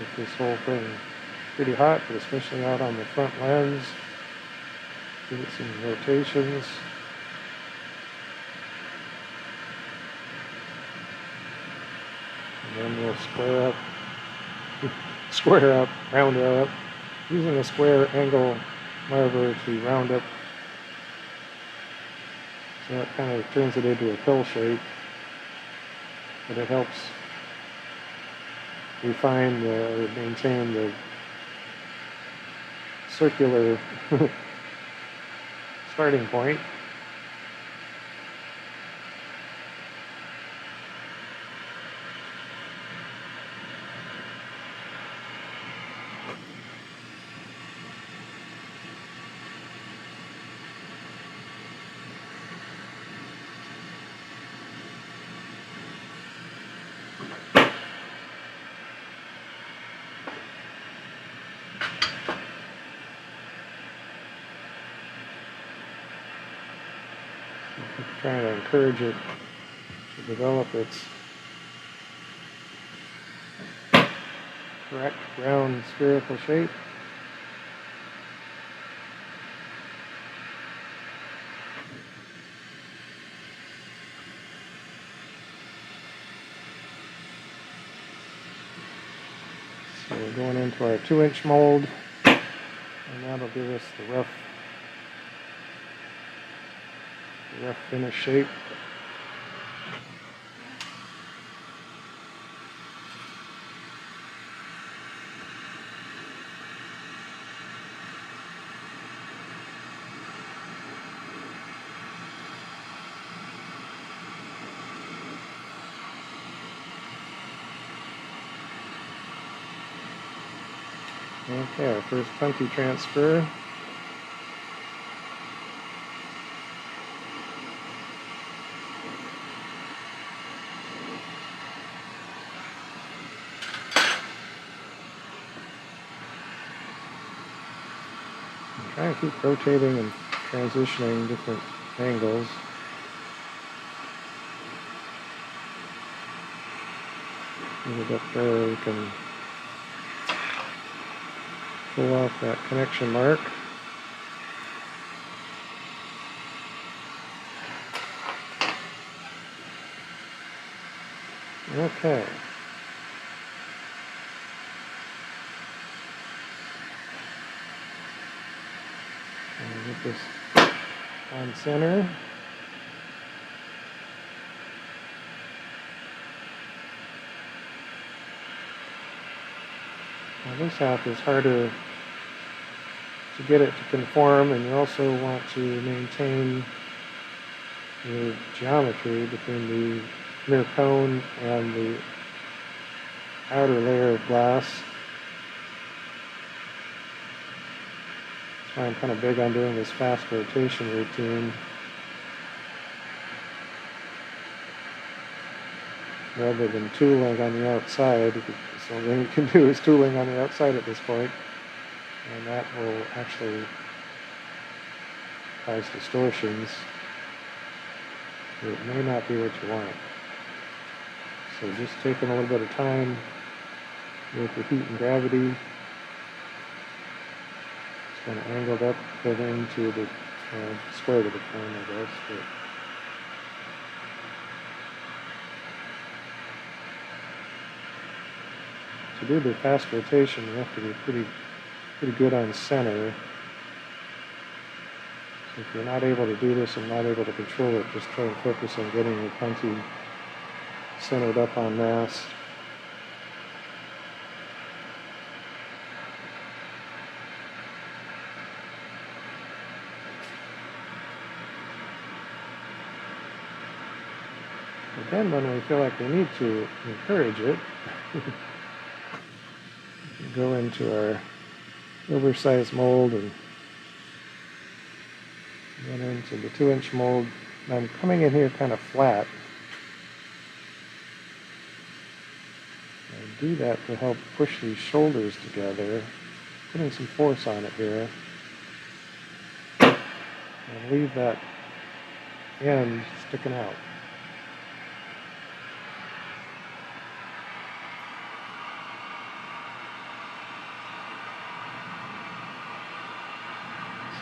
Get this whole thing pretty hot, but especially out on the front lens. Give it some rotations. And then we'll square up, round up, using a square angle lever to round up. So that kind of turns it into a pill shape, but it helps refine or maintain the circular starting point. Trying to encourage it to develop its correct round spherical shape. So we're going into our 2-inch mold, and that'll give us the rough finish shape. Okay, our first punty transfer. Try to keep rotating and transitioning different angles. Get it up there, we can pull off that connection mark. Okay. And get this on center. Now this half is harder to get it to conform, and you also want to maintain the geometry between the inner cone and the outer layer of glass. That's why I'm kind of big on doing this fast rotation routine, rather than tooling on the outside. So the only thing you can do is tooling on the outside at this point, and that will actually cause distortions, it may not be what you want. So just taking a little bit of time with the heat and gravity. It's kind of angled up, put into the square to the plane, I guess. But to do the fast rotation, you have to be pretty good on center. So if you're not able to do this and not able to control it, just try and focus on getting your punty centered up on mass. But then when we feel like we need to encourage it, go into our oversized mold and then into the 2-inch mold. And I'm coming in here kind of flat. I do that to help push these shoulders together, putting some force on it here. And leave that end sticking out.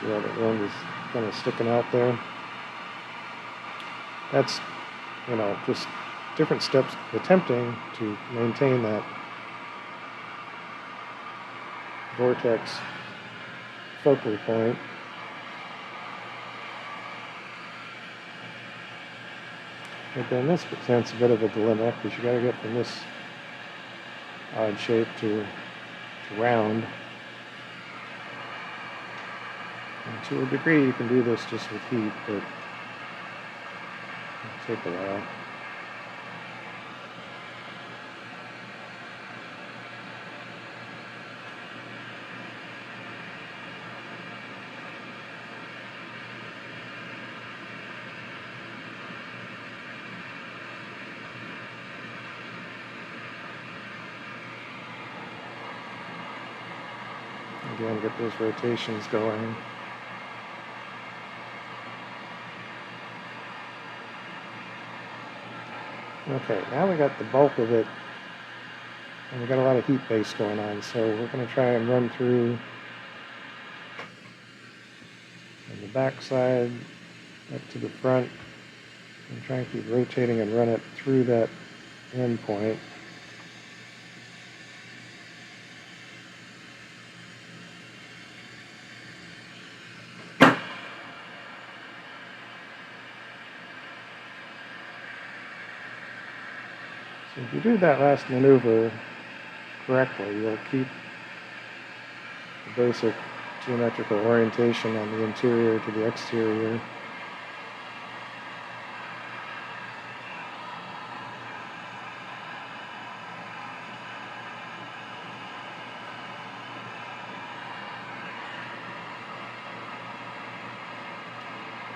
See how the end is kind of sticking out there? That's, just different steps attempting to maintain that vortex focal point. But then this presents a bit of a dilemma because you got to get from this odd shape to round. And to a degree, you can do this just with heat, but it'll take a while. Again, get those rotations going. Okay, now we got the bulk of it, and we got a lot of heat base going on, so we're going to try and run through on the back side up to the front, and try and keep rotating and run it through that end point. So if you do that last maneuver correctly, you'll keep the basic geometrical orientation on the interior to the exterior.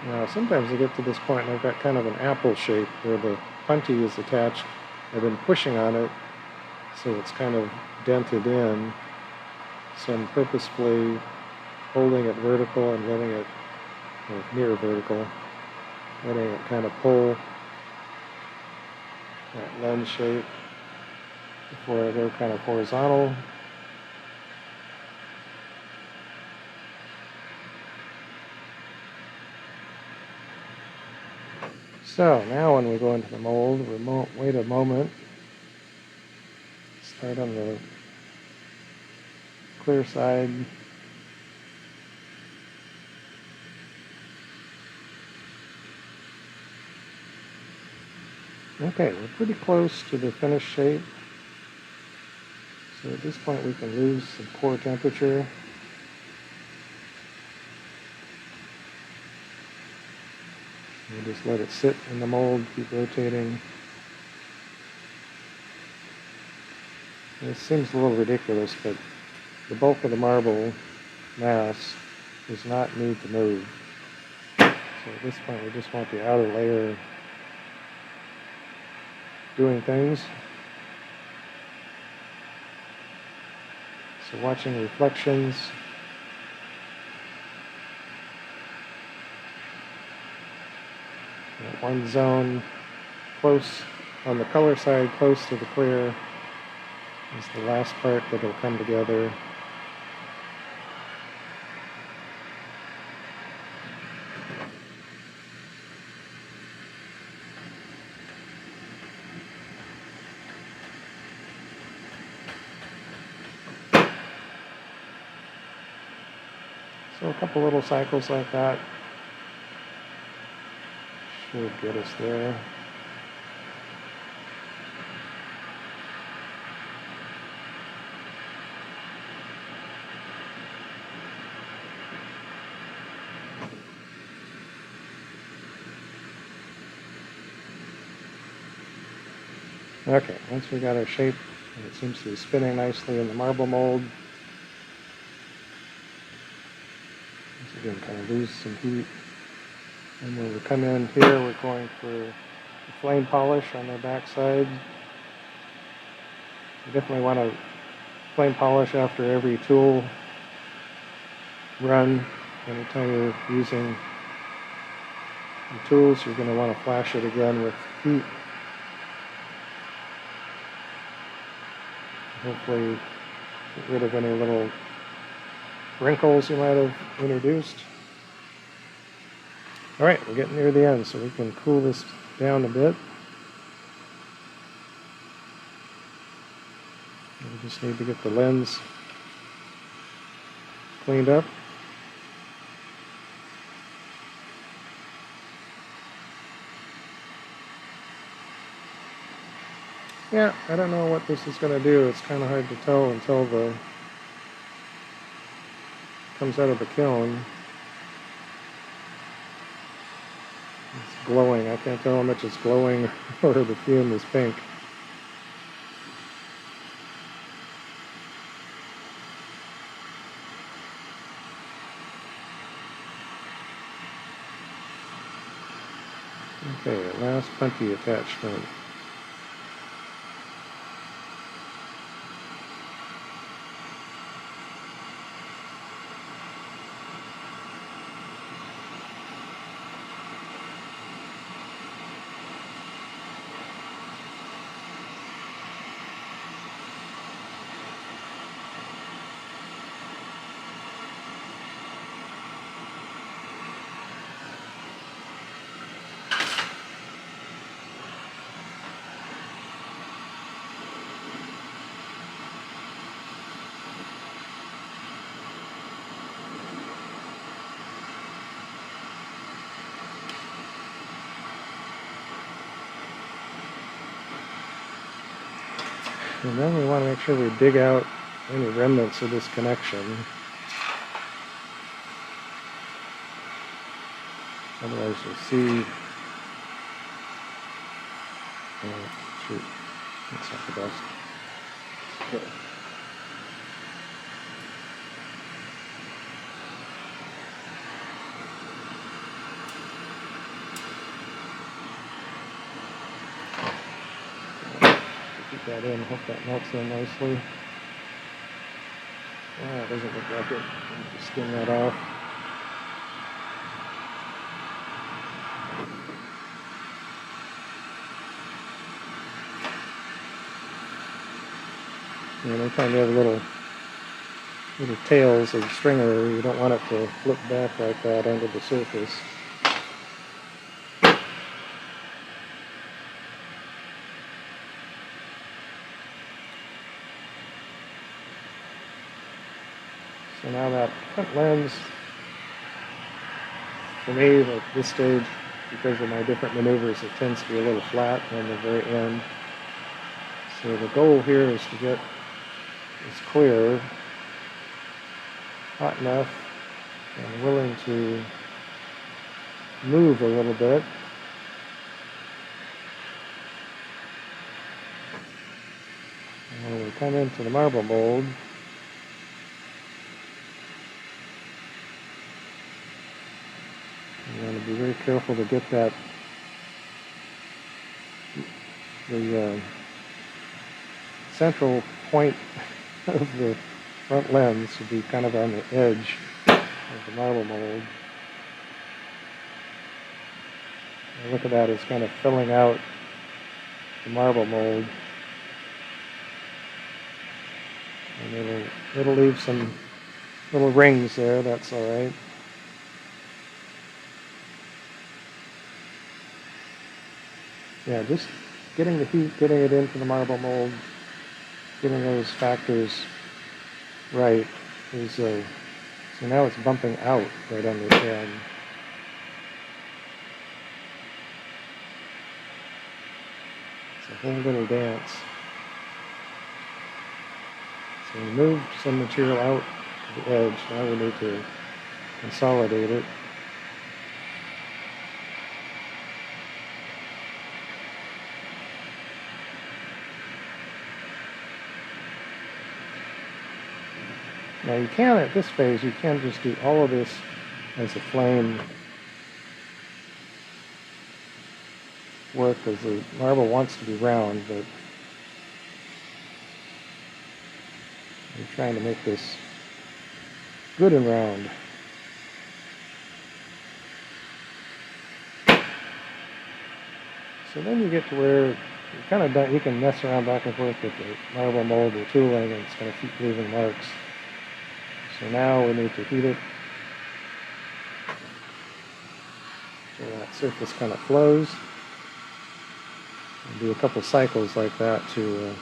Now sometimes I get to this point and I've got kind of an apple shape where the punty is attached. I've been pushing on it so it's kind of dented in. So I'm purposefully holding it vertical and letting it, or near vertical, letting it kind of pull that lens shape before I go kind of horizontal. So now when we go into the mold, we wait a moment, start on the clear side. Okay, we're pretty close to the finished shape. So at this point we can lose some core temperature. We'll just let it sit in the mold, keep rotating. This seems a little ridiculous, but the bulk of the marble mass does not need to move. So at this point we just want the outer layer doing things. So watching reflections. That one zone close on the color side, close to the clear, is the last part that will come together. So a couple little cycles like that should get us there. Okay, once we got our shape, and it seems to be spinning nicely in the marble mold. Once again, kind of lose some heat. And when we come in here, we're going for the flame polish on the back side. You definitely want to flame polish after every tool run. Anytime you're using the tools, you're going to want to flash it again with heat. Hopefully get rid of any little wrinkles you might have introduced. All right, we're getting near the end, so we can cool this down a bit. We just need to get the lens cleaned up. Yeah, I don't know what this is going to do. It's kind of hard to tell until it comes out of the kiln. It's glowing. I can't tell how much it's glowing or the fume is pink. Okay, last punty attachment. And then we want to make sure we dig out any remnants of this connection. Otherwise you'll see, oh shoot, that's not the best. Okay. Keep that in, hope that melts in nicely. Ah, it doesn't look like it. Just skim that off. And anytime you have little tails of stringer, you don't want it to flip back like that onto the surface. So now that front lens, for me at this stage, because of my different maneuvers, it tends to be a little flat on the very end. So the goal here is to get this clear, hot enough, and willing to move a little bit. And when we come into the marble mold, you want to be very careful to get that the central point of the front lens should be kind of on the edge of the marble mold. And look at that, it's kind of filling out the marble mold. And it'll leave some little rings there, that's all right. Yeah, just getting the heat, getting it into the marble mold, getting those factors right is, so now it's bumping out right on the end. It's a whole little dance. So we moved some material out to the edge, now we need to consolidate it. Now you can, at this phase, you can just do all of this as a flame work, because the marble wants to be round, but I'm trying to make this good and round. So then you get to where you kind of, you can mess around back and forth with the marble mold or tooling, and it's going to keep leaving marks. So now we need to heat it so that surface kind of flows. And do a couple cycles like that to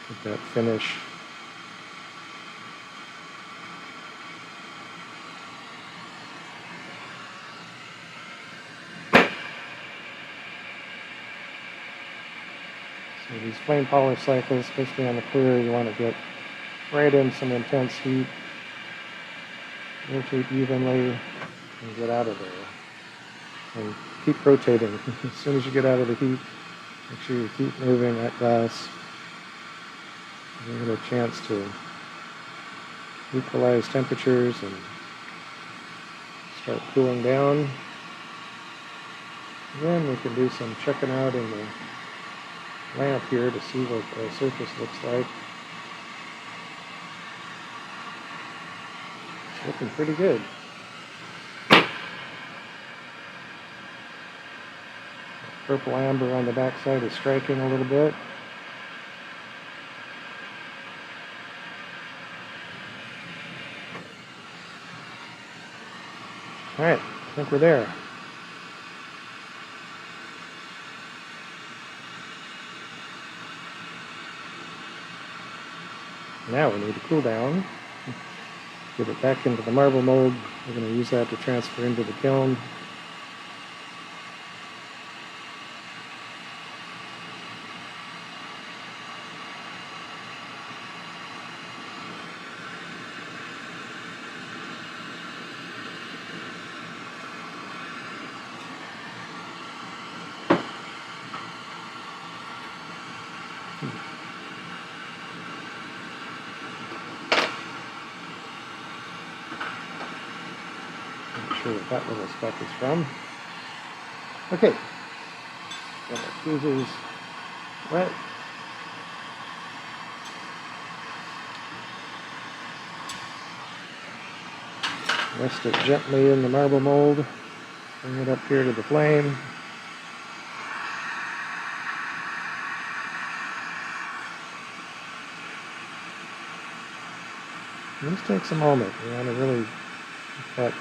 get that finish. So these flame polish cycles, especially on the clear, you want to get right in some intense heat, rotate evenly, and get out of there. And keep rotating. As soon as you get out of the heat, make sure you keep moving that glass. Give it a chance to equalize temperatures and start cooling down. Then we can do some checking out in the lamp here to see what the surface looks like. It's looking pretty good. Purple amber on the back side is striking a little bit. All right, I think we're there. Now we need to cool down. Get it back into the marble mold. We're going to use that to transfer into the kiln. Sure what that little speck is from. Okay, got our tweezers wet. Rest it gently in the marble mold. Bring it up here to the flame. And this takes a moment. You want to really get that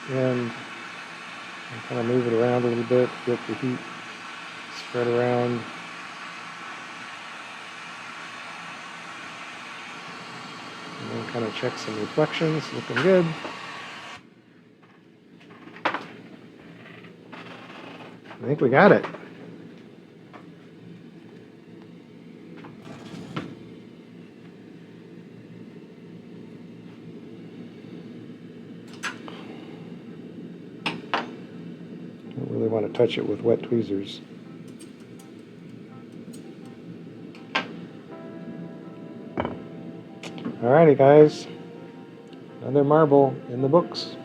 and kind of move it around a little bit, get the heat spread around. And then kind of check some reflections, looking good. I think we got it. Don't really want to touch it with wet tweezers. Alrighty guys, another marble in the books.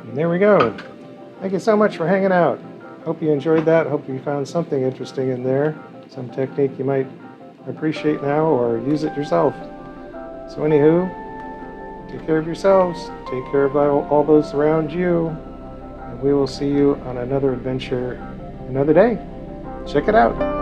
And there we go. Thank you so much for hanging out. Hope you enjoyed that. Hope you found something interesting in there. Some technique you might appreciate now or use it yourself. So anywho, take care of yourselves, take care of all those around you, and we will see you on another adventure another day. Check it out.